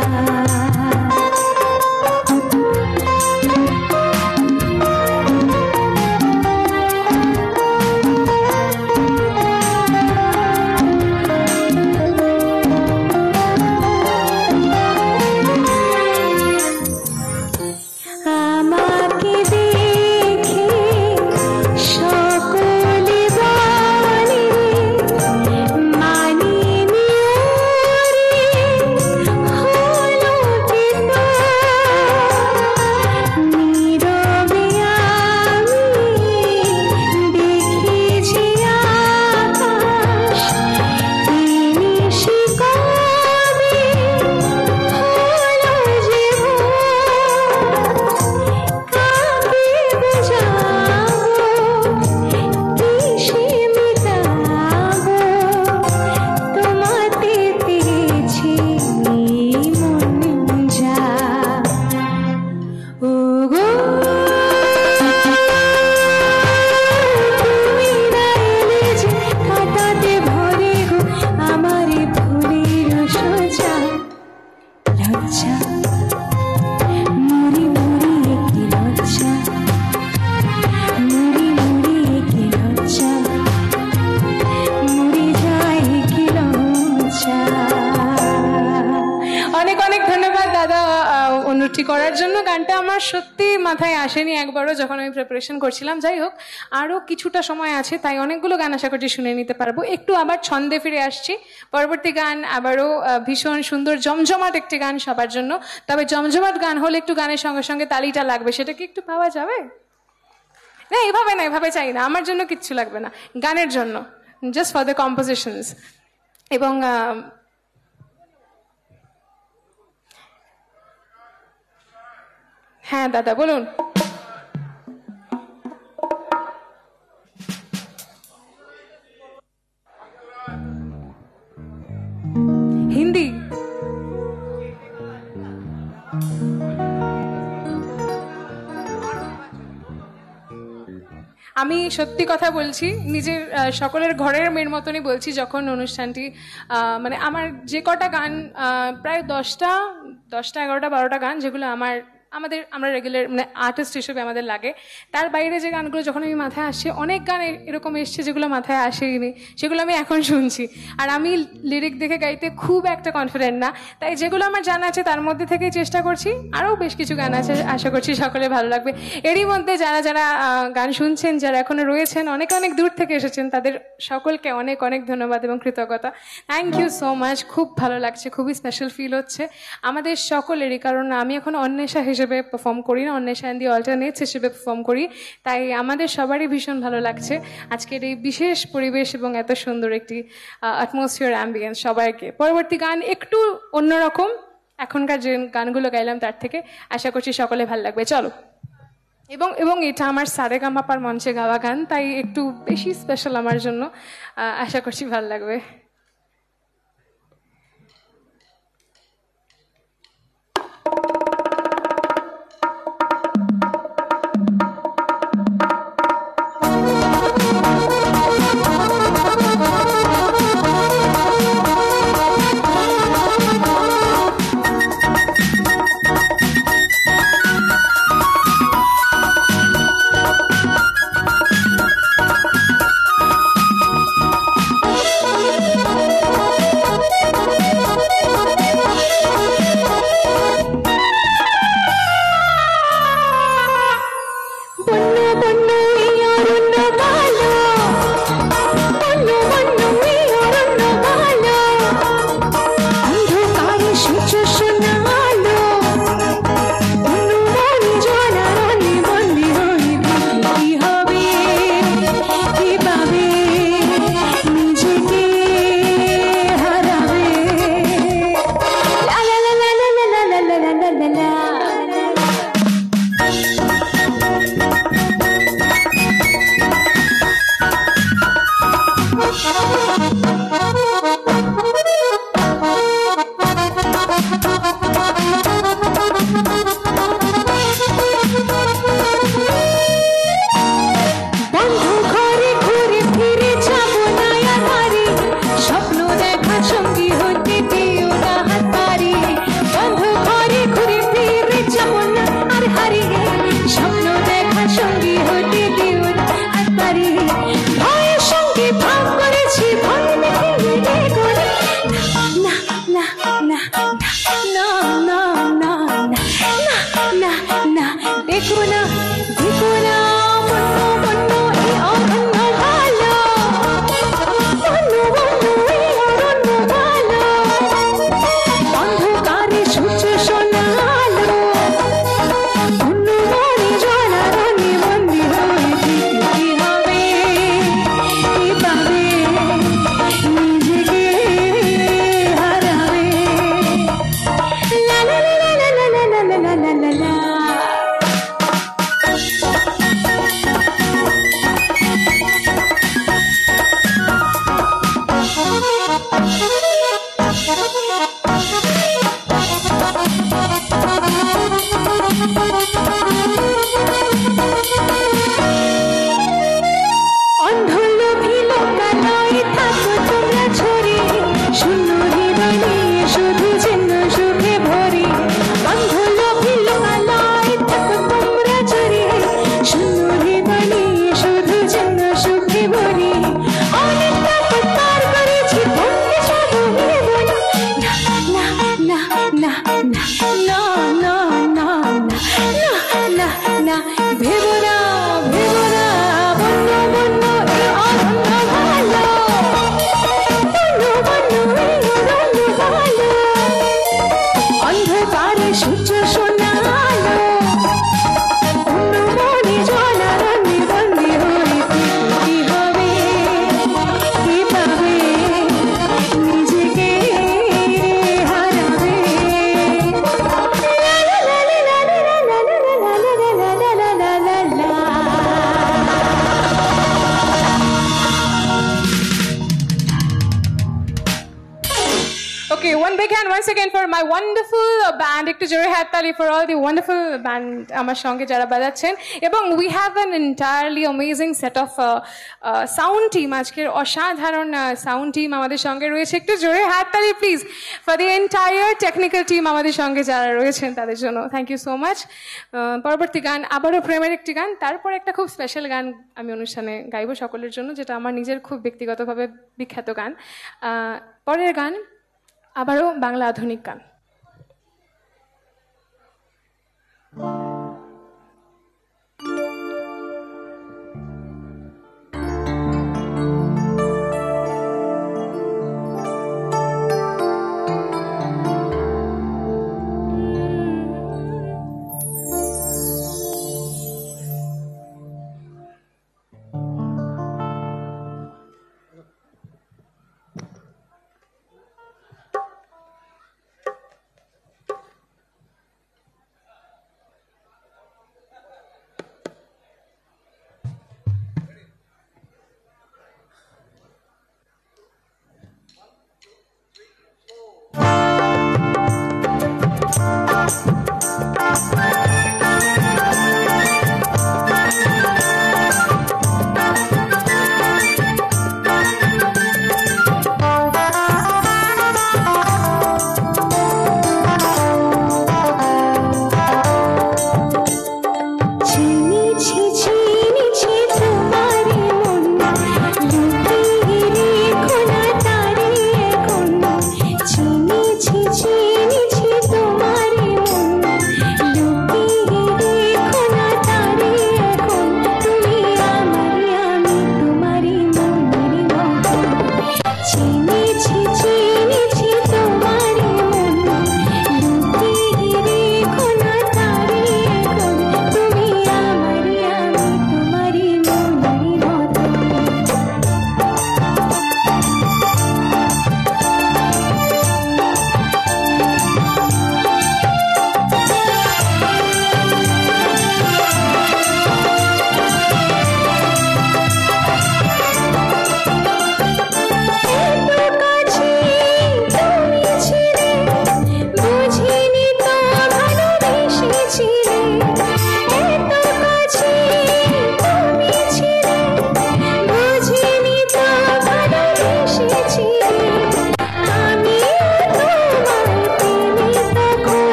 করার জন্য। গানটা আমার সত্যি মাথায় আসেনি একবারও যখন আমি প্রিপারেশন করছিলাম। যাই হোক, আরও কিছুটা সময় আছে, তাই অনেকগুলো গান আশা করছি শুনে নিতে পারবো। একটু আবার ছন্দে ফিরে আসছি। পরবর্তী গান আবারও ভীষণ সুন্দর জমজমাট একটি গান সবার জন্য। তবে জমজমাট গান হলে একটু গানের সঙ্গে সঙ্গে তালিটা লাগবে, সেটা কি একটু পাওয়া যাবে? না, এভাবে না, এভাবে চাই না, আমার জন্য কিচ্ছু লাগবে না, গানের জন্য, জাস্ট ফর দ্য কম্পোজিশনস। এবং হ্যাঁ দাদা বলুন। হিন্দি? আমি সত্যি কথা বলছি, নিজের সকলের ঘরের মেয়ের মতনই বলছি। যখন অনুষ্ঠানটি মানে আমার যে কটা গান, প্রায় 10টা 11টা 12টা গান যেগুলো আমরা রেগুলার মানে আর্টিস্ট হিসেবে আমাদের লাগে, তার বাইরে যে গানগুলো যখন আমি মাথায় আসছে, অনেক গান এরকম এসছে যেগুলো মাথায় আসেনি, সেগুলো আমি এখন শুনছি। আর আমি লিরিক দেখে গাইতে খুব একটা কনফিডেন্ট না, তাই যেগুলো আমার জানা আছে তার মধ্যে থেকেই চেষ্টা করছি। আরও বেশ কিছু গান আছে, আশা করছি সকলে ভালো লাগবে। এরই মধ্যে যারা যারা গান শুনছেন, যারা এখনো রয়েছেন, অনেক অনেক দূর থেকে এসেছেন, তাদের সকলকে অনেক অনেক ধন্যবাদ এবং কৃতজ্ঞতা। Thank you so much. খুব ভালো লাগছে, খুবই স্পেশাল ফিল হচ্ছে আমাদের সকলেরই, কারণ আমি এখন অন্বেষা হিসেবে পারফর্ম করি না, অন্বেষা এন্ড দি অল্টারনেটস হিসেবে পারফর্ম করি, তাই আমাদের সবারই ভীষণ ভালো লাগছে আজকের এই বিশেষ পরিবেশ এবং এত সুন্দর একটি অ্যাটমসফিয়ার অ্যাম্বিয়েন্স সবাইকে। পরবর্তী গান একটু অন্যরকম, এখনকার যে গানগুলো গাইলাম তার থেকে, আশা করছি সকলে ভালো লাগবে। চলো। এবং এটা আমার সারেগামাপার মঞ্চে গাওয়া গান, তাই একটু বেশি স্পেশাল আমার জন্য, আশা করছি ভালো লাগবে। big hand once again for my wonderful band. একটু জোরে হাততালি for all the wonderful band আমার সঙ্গে যারা বাজাচ্ছেন এবং we have an entirely amazing set of sound team. আজকের অসাধারণ sound team আমাদের সঙ্গে রয়েছে. একটু জোরে হাততালি please for the entire technical team আমাদের সঙ্গে যারা রয়েছেন তাদের জন্য. Thank you so much. পরবর্তী গান আবারও প্রেমের একটি গান, তারপর একটা খুব স্পেশাল গান আমি অনুষ্ঠানে গাইব সকলের জন্য, যেটা আমার নিজের খুব ব্যক্তিগতভাবে বিখ্যাত গান. পরের গান আবারও বাংলা আধুনিক গান.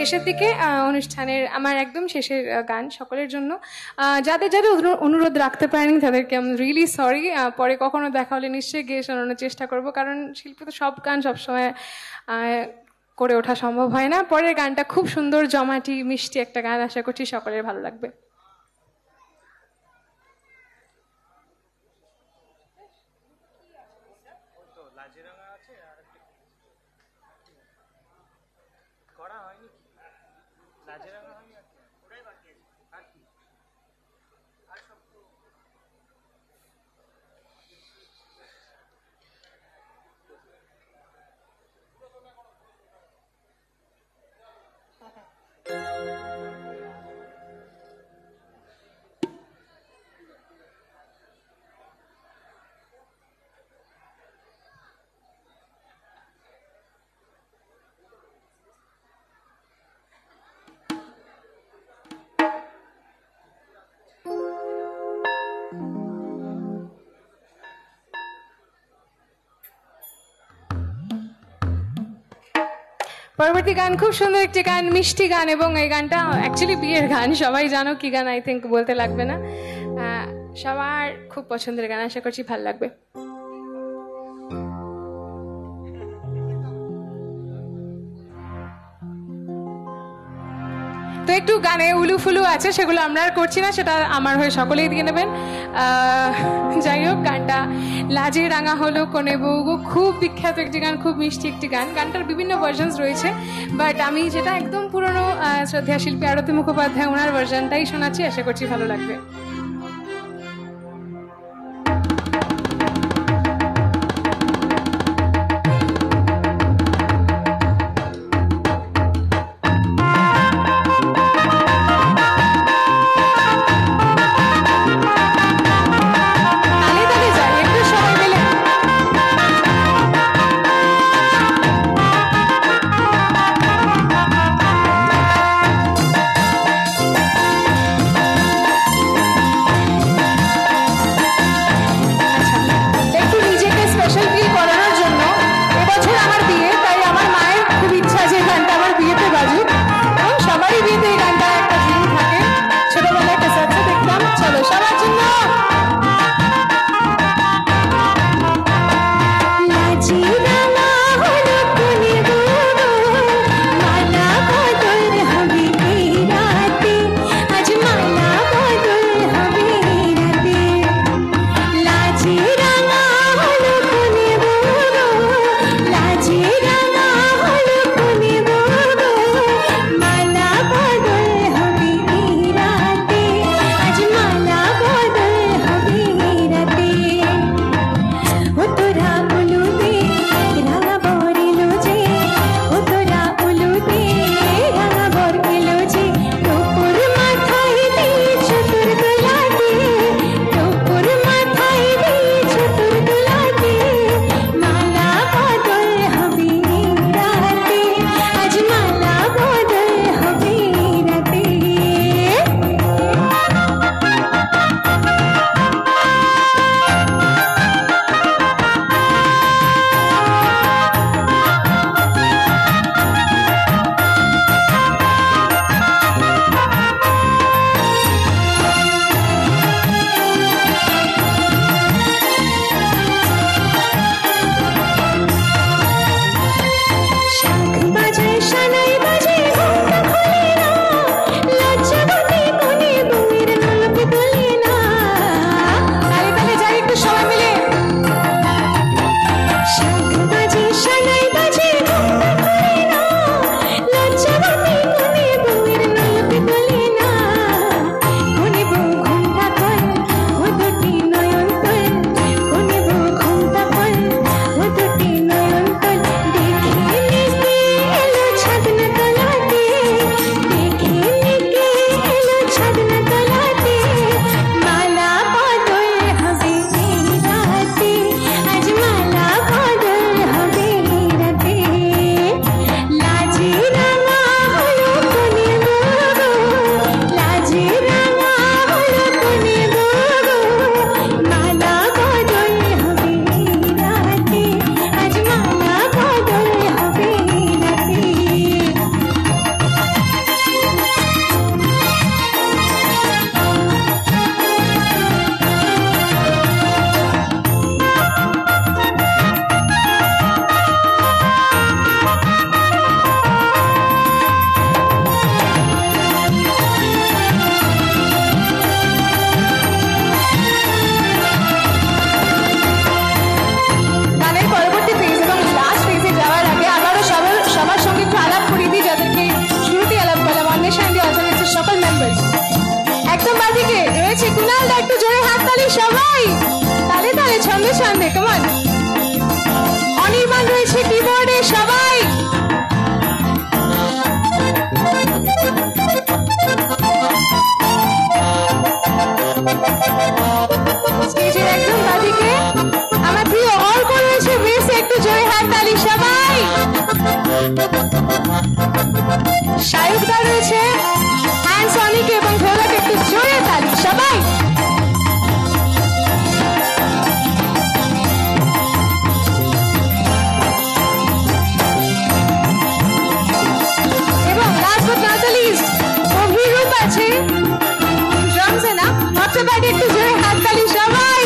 শেষের দিকে অনুষ্ঠানের আমার একদম শেষের গান সকলের জন্য। যাদের যাদের অনুরোধ রাখতে পারেনি তাদেরকে আমি রিয়েলি সরি। পরে কখনো দেখা হলে নিশ্চয়ই গিয়ে শোনানোর চেষ্টা করব, কারণ শিল্পী তো সব গান সবসময় করে ওঠা সম্ভব হয় না। পরের গানটা খুব সুন্দর, জমাটি মিষ্টি একটা গান, আশা করছি সকলের ভালো লাগবে। পরবর্তী গান খুব সুন্দর একটি গান, মিষ্টি গান, এবং এই গানটা অ্যাকচুয়ালি বিয়ের গান। সবাই জানো কি গান, আই থিঙ্ক বলতে লাগবে না। সবার খুব পছন্দের গান, আশা করছি ভালো লাগবে। তো একটু গানে উলু ফুলু আছে, সেগুলো আমরা আর করছি না, সেটা আমার হয়ে সকলেই দিয়ে নেবেন। যাই হোক, গানটা লাজে রাঙা হলো কোনে বউ গো, খুব বিখ্যাত একটি গান, খুব মিষ্টি একটি গান। গানটার বিভিন্ন ভার্সনস রয়েছে, বাট আমি যেটা একদম পুরনো শ্রদ্ধেয়া শিল্পী আরতি মুখোপাধ্যায় ওনার ভার্সনটাই শোনাচ্ছি, আশা করছি ভালো লাগবে। কেমন অনির্বাণ রয়েছে কিবোর্ডে সবাই স্টেজের একদম বাদিকে আমার প্রিয় অর্ক রয়েছে বেশি একটু জোরে হাততালি সবাই সায়কদা রয়েছে হ্যান্ড সনিক এবং ঢোলক একটু জোরে তালি সবাই এবং last but not the least Abhirup আছে ড্রামসে না নটে ব্যাটে একটু জোরে হাততালি সবাই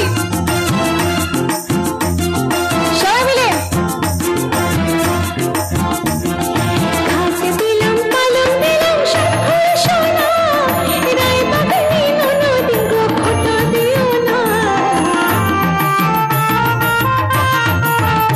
সবাই মিলে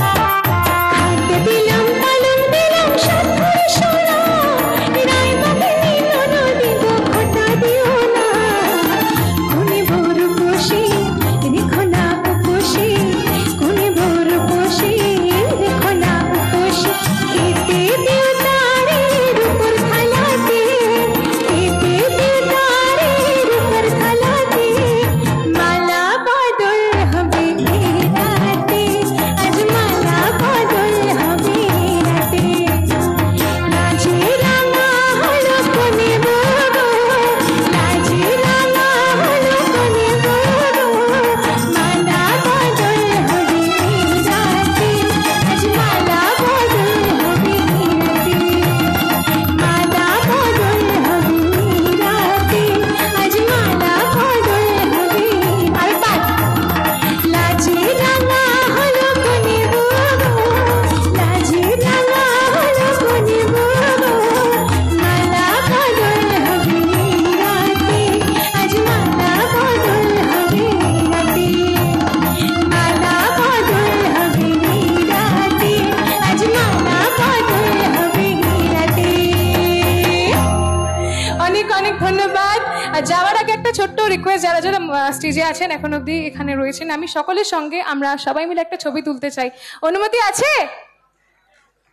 যাওয়ার আগে একটা ছোট্ট রিকোয়েস্ট যারা যারা স্টেজে আছেন এখন অবধি এখানে রয়েছেন আমি সকলের সঙ্গে আমরা সবাই মিলে একটা ছবি তুলতে চাই অনুমতি আছে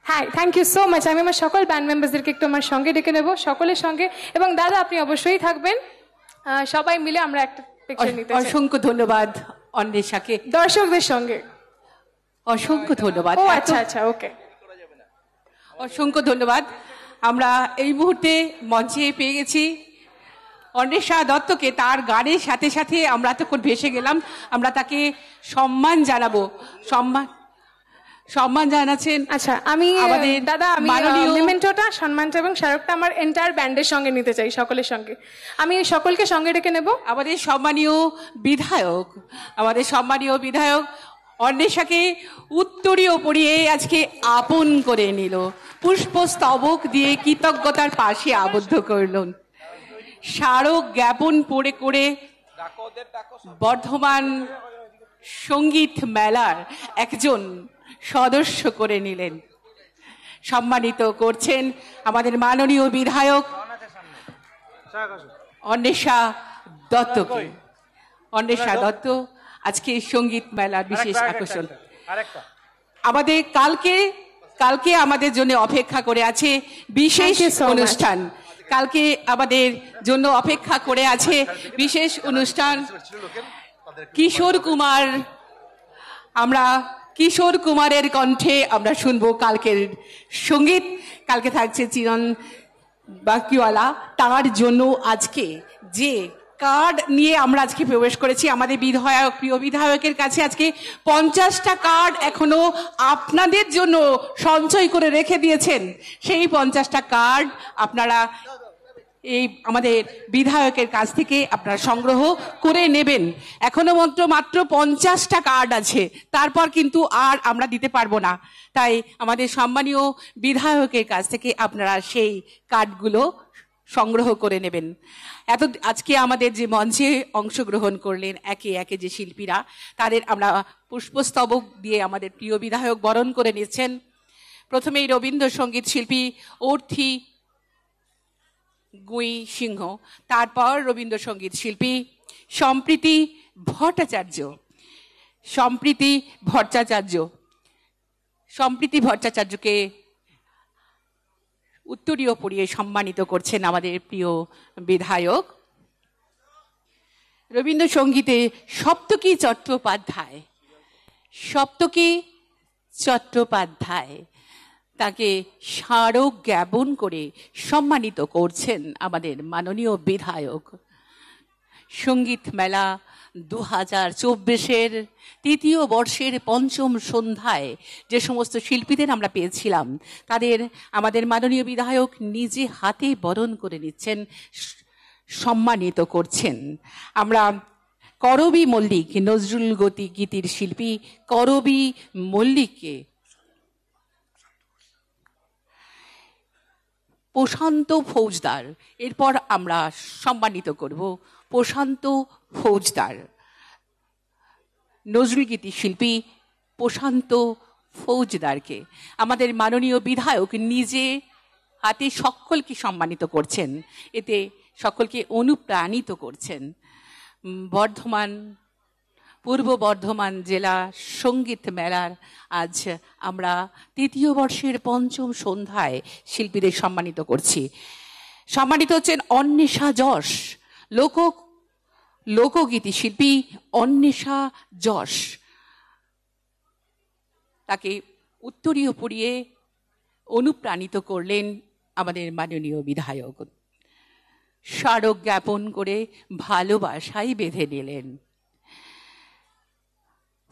হ্যাঁ থ্যাংক ইউ সো মাচ আমি আমার সকল ব্যান্ড মেম্বারদেরকে একটু আমার সঙ্গে ডেকে নেব সকলের সঙ্গে এবং দাদা আপনি অবশ্যই থাকবেন সবাই মিলে আমরা একটা পিকচার নিতে চাই অসংখ্য ধন্যবাদ অন্বেষাকে দর্শকদের সঙ্গে অসংখ্য ধন্যবাদ ও আচ্ছা আচ্ছা ওকে অসংখ্য ধন্যবাদ আমরা এই মুহূর্তে মঞ্চে পেয়ে গেছি অন্বেষা দত্তকে তার গানের সাথে সাথে আমরা তখন ভেসে গেলাম আমরা তাকে সম্মান জানাবো সম্মান জানাচ্ছেন আচ্ছা আমি আমাদের দাদা আমি মেমেন্টোটা সম্মানটা এবং স্মারকটা আমার এন্টায়ার ব্যান্ডের সঙ্গে নিতে চাই সকলের সঙ্গে আমি সকলকে সঙ্গে ডেকে নেব আমাদের সম্মানীয় বিধায়ক অন্বেষাকে উত্তরীয় পরিয়ে আজকে আপন করে নিল পুষ্পস্তবক দিয়ে কৃতজ্ঞতার পাশে আবদ্ধ করলেন স্মারক জ্ঞাপন পড়ে করে বর্ধমান সঙ্গীত মেলার একজন সদস্য করে নিলেন সম্মানিত করছেন আমাদের মাননীয় বিধায়ক অন্বেষা দত্তকে অন্বেষা দত্ত আজকে সঙ্গীত মেলার বিশেষ আকর্ষণ আমাদের কালকে আমাদের জন্য অপেক্ষা করে আছে বিশেষ অনুষ্ঠান কালকে আমাদের জন্য অপেক্ষা করে আছে বিশেষ অনুষ্ঠান কিশোর কুমারের কণ্ঠে আমরা শুনবো কালকের সঙ্গীত কালকে থাকছে চিরন বাকিওয়ালা তার জন্য আজকে যে কার্ড নিয়ে আমরা আজকে প্রবেশ করেছি আমাদের প্রিয় বিধায়কের কাছে আজকে 50টা কার্ড এখনো আপনাদের জন্য সঞ্চয় করে রেখে দিয়েছেন সেই 50টা কার্ড আপনারা এই আমাদের বিধায়কের কাছ থেকে আপনারা সংগ্রহ করে নেবেন এখনো মাত্র 50টা কার্ড আছে তারপর কিন্তু আর আমরা দিতে পারবো না তাই আমাদের সম্মানীয় বিধায়কের কাছ থেকে আপনারা সেই কার্ডগুলো সংগ্রহ করে নেবেন আজকে আমাদের যে মঞ্চে অংশগ্রহণ করলেন একে একে যে শিল্পীরা তাদের আমরা পুষ্পস্তবক দিয়ে আমাদের প্রিয় বিধায়ক বরণ করে নিচ্ছেন প্রথমেই রবীন্দ্রসঙ্গীত শিল্পী অর্থী গুই সিংহ তারপর রবীন্দ্রসঙ্গীত শিল্পী সম্প্রীতি ভট্টাচার্য সম্প্রীতি ভট্টাচার্য। সম্প্রীতি ভট্টাচার্যকে উত্তরীয় পরিয়ে সম্মানিত করছেন আমাদের প্রিয় বিধায়ক। রবীন্দ্রসঙ্গীতে সপ্তকী চট্টোপাধ্যায়, সপ্তকী চট্টোপাধ্যায় তাকে স্মারক জ্ঞাপন করে সম্মানিত করছেন আমাদের মাননীয় বিধায়ক। সঙ্গীত মেলা 2024-এর তৃতীয় বর্ষের পঞ্চম সন্ধ্যায় যে সমস্ত শিল্পীদের আমরা পেয়েছিলাম তাদের আমাদের মাননীয় বিধায়ক নিজে হাতে বরণ করে নিচ্ছেন, সম্মানিত করছেন। আমরা করবী মল্লিক, নজরুল গীতির শিল্পী করবী মল্লিককে প্রশান্ত ফৌজদার, এরপর আমরা সম্মানিত করব প্রশান্ত ফৌজদার। নজরুল গীতি শিল্পী প্রশান্ত ফৌজদারকে আমাদের মাননীয় বিধায়ক নিজে হাতে সকলকে সম্মানিত করছেন, এতে সকলকে অনুপ্রাণিত করছেন। পূর্ব বর্ধমান জেলা সঙ্গীত মেলার আজ আমরা তৃতীয় বর্ষের পঞ্চম সন্ধ্যায় শিল্পীদের সম্মানিত করছি। সম্মানিত হচ্ছেন অন্বেষা যশ, লোকগীতি শিল্পী অন্বেষা যশ। তাকে উত্তরীয় পরিয়ে অনুপ্রাণিত করলেন আমাদের মাননীয় বিধায়ক। স্মারক জ্ঞাপন করে ভালোবাসায় বেঁধে নিলেন।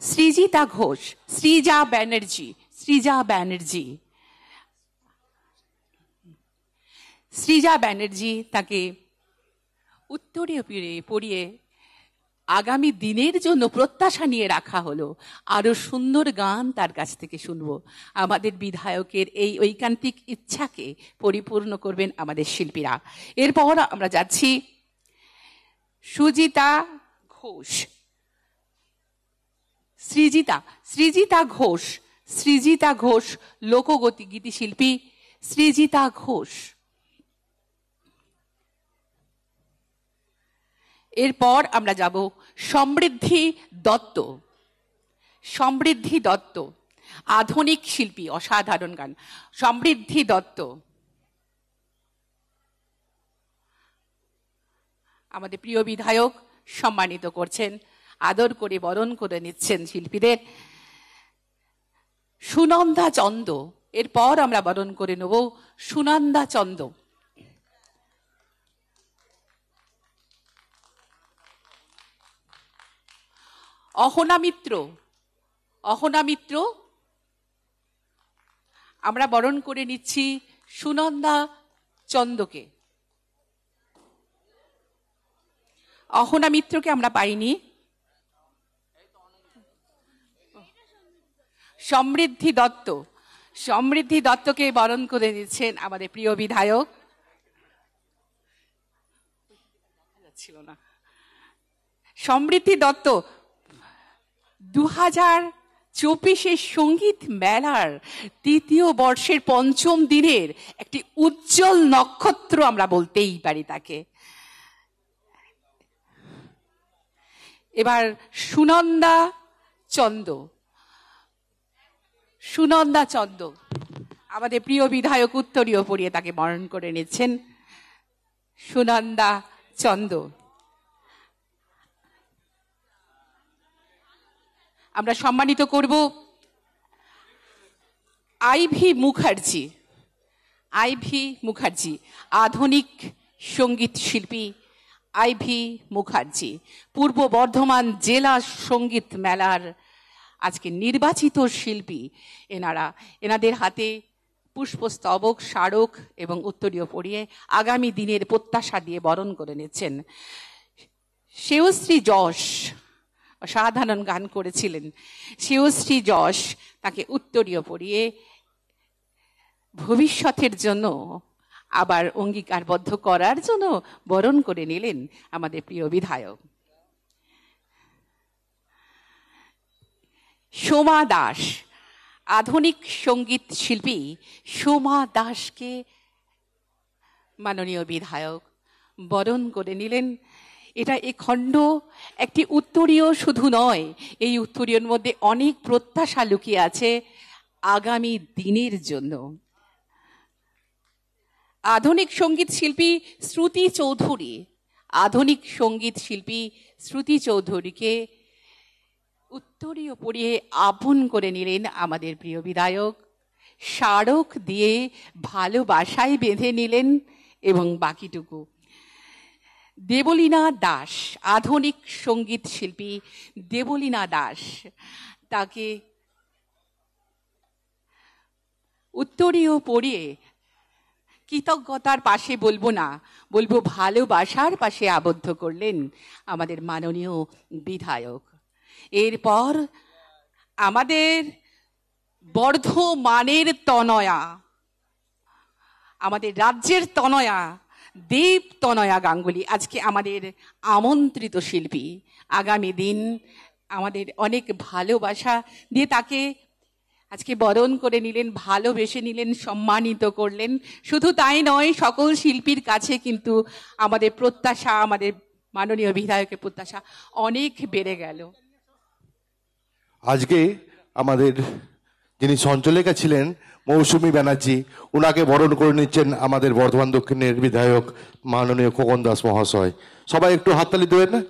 সৃজিতা ঘোষ, সৃজা ব্যানার্জি তাকে উত্তরীয় পড়িয়ে আগামী দিনের জন্য প্রত্যাশা নিয়ে রাখা হলো। আরো সুন্দর গান তার কাছ থেকে শুনবো। আমাদের বিধায়কের এই ঐকান্তিক ইচ্ছাকে পরিপূর্ণ করবেন আমাদের শিল্পীরা। এরপর আমরা যাচ্ছি সৃজিতা ঘোষ, গীতি শিল্পী সৃজিতা ঘোষ। এরপর আমরা যাব সমৃদ্ধি দত্ত, আধুনিক শিল্পী, অসাধারণ গান। সমৃদ্ধি দত্ত আমাদের প্রিয় বিধায়ক সম্মানিত করছেন, আদর করে বরণ করে নিচ্ছেন শিল্পীদের। সুনন্দা চন্দ, এরপর আমরা বরণ করে নেব সুনন্দা চন্দ। অহনা মিত্র আমরা বরণ করে নিচ্ছি সুনন্দা চন্দকে। অহনা মিত্রকে আমরা পাইনি। সমৃদ্ধি দত্তকে বরণ করে নিচ্ছেন আমাদের প্রিয় বিধায়ক। সমৃদ্ধি দত্ত 2024 সঙ্গীত মেলার তৃতীয় বর্ষের পঞ্চম দিনের একটি উজ্জ্বল নক্ষত্র আমরা বলতেই পারি তাকে। এবার সুনন্দা চন্দ আমাদের প্রিয় বিধায়ক উত্তরীয় পড়িয়ে তাকে বরণ করে নিচ্ছেন। সুনন্দা চন্দ। আমরা সম্মানিত করব আইভি মুখার্জি, আধুনিক সঙ্গীত শিল্পী আইভি মুখার্জি, পূর্ব বর্ধমান জেলা সঙ্গীত মেলার আজকে নির্বাচিত শিল্পী। এনাদের হাতে পুষ্পস্তবক, স্মারক এবং উত্তরীয় পড়িয়ে আগামী দিনের প্রত্যাশা দিয়ে বরণ করে নিচ্ছেন। শ্রেয়শ্রী যশ অসাধারণ গান করেছিলেন। শ্রেয়শ্রী যশ তাকে উত্তরীয় পড়িয়ে ভবিষ্যতের জন্য আবার অঙ্গীকারবদ্ধ করার জন্য বরণ করে নিলেন আমাদের প্রিয় বিধায়ক। সোমা দাস, আধুনিক সঙ্গীত শিল্পী সোমা দাসকে মাননীয় বিধায়ক বরণ করে নিলেন। এটা এ খণ্ড একটি উত্তরীয় শুধু নয়, এই উত্তরীয়র মধ্যে অনেক প্রত্যাশা লুকিয়ে আছে আগামী দিনের জন্য। আধুনিক সঙ্গীত শিল্পী শ্রুতি চৌধুরীকে উত্তরীয় পড়িয়ে আপন করে নিলেন আমাদের প্রিয় বিধায়ক, স্মারক দিয়ে ভালোবাসায় বেঁধে নিলেন। এবং বাকিটুকু দেবলীনা দাস, আধুনিক সঙ্গীত শিল্পী দেবলীনা দাস, তাকে উত্তরীয় পড়িয়ে কৃতজ্ঞতার পাশে বলবো না, বলবো ভালোবাসার পাশে আবদ্ধ করলেন আমাদের মাননীয় বিধায়ক। এরপর আমাদের বর্ধমানের তনয়া, আমাদের রাজ্যের তনয়া, দেব তনয়া গাঙ্গুলি আজকে আমাদের আমন্ত্রিত শিল্পী। আগামী দিন আমাদের অনেক ভালোবাসা দিয়ে তাকে আজকে বরণ করে নিলেন, ভালোবেসে নিলেন, সম্মানিত করলেন। শুধু তাই নয়, সকল শিল্পীর কাছে কিন্তু আমাদের প্রত্যাশা, আমাদের মাননীয় বিধায়কের প্রত্যাশা অনেক বেড়ে গেল। আজকে আমাদের যিনি সঞ্চালিকা ছিলেন মৌসুমী ব্যানার্জি, উনাকে বরণ করে নিচ্ছেন আমাদের বর্ধমান দক্ষিণের বিধায়ক মাননীয় খোকন দাস মহাশয়। সবাই একটু হাততালি দেবেন না?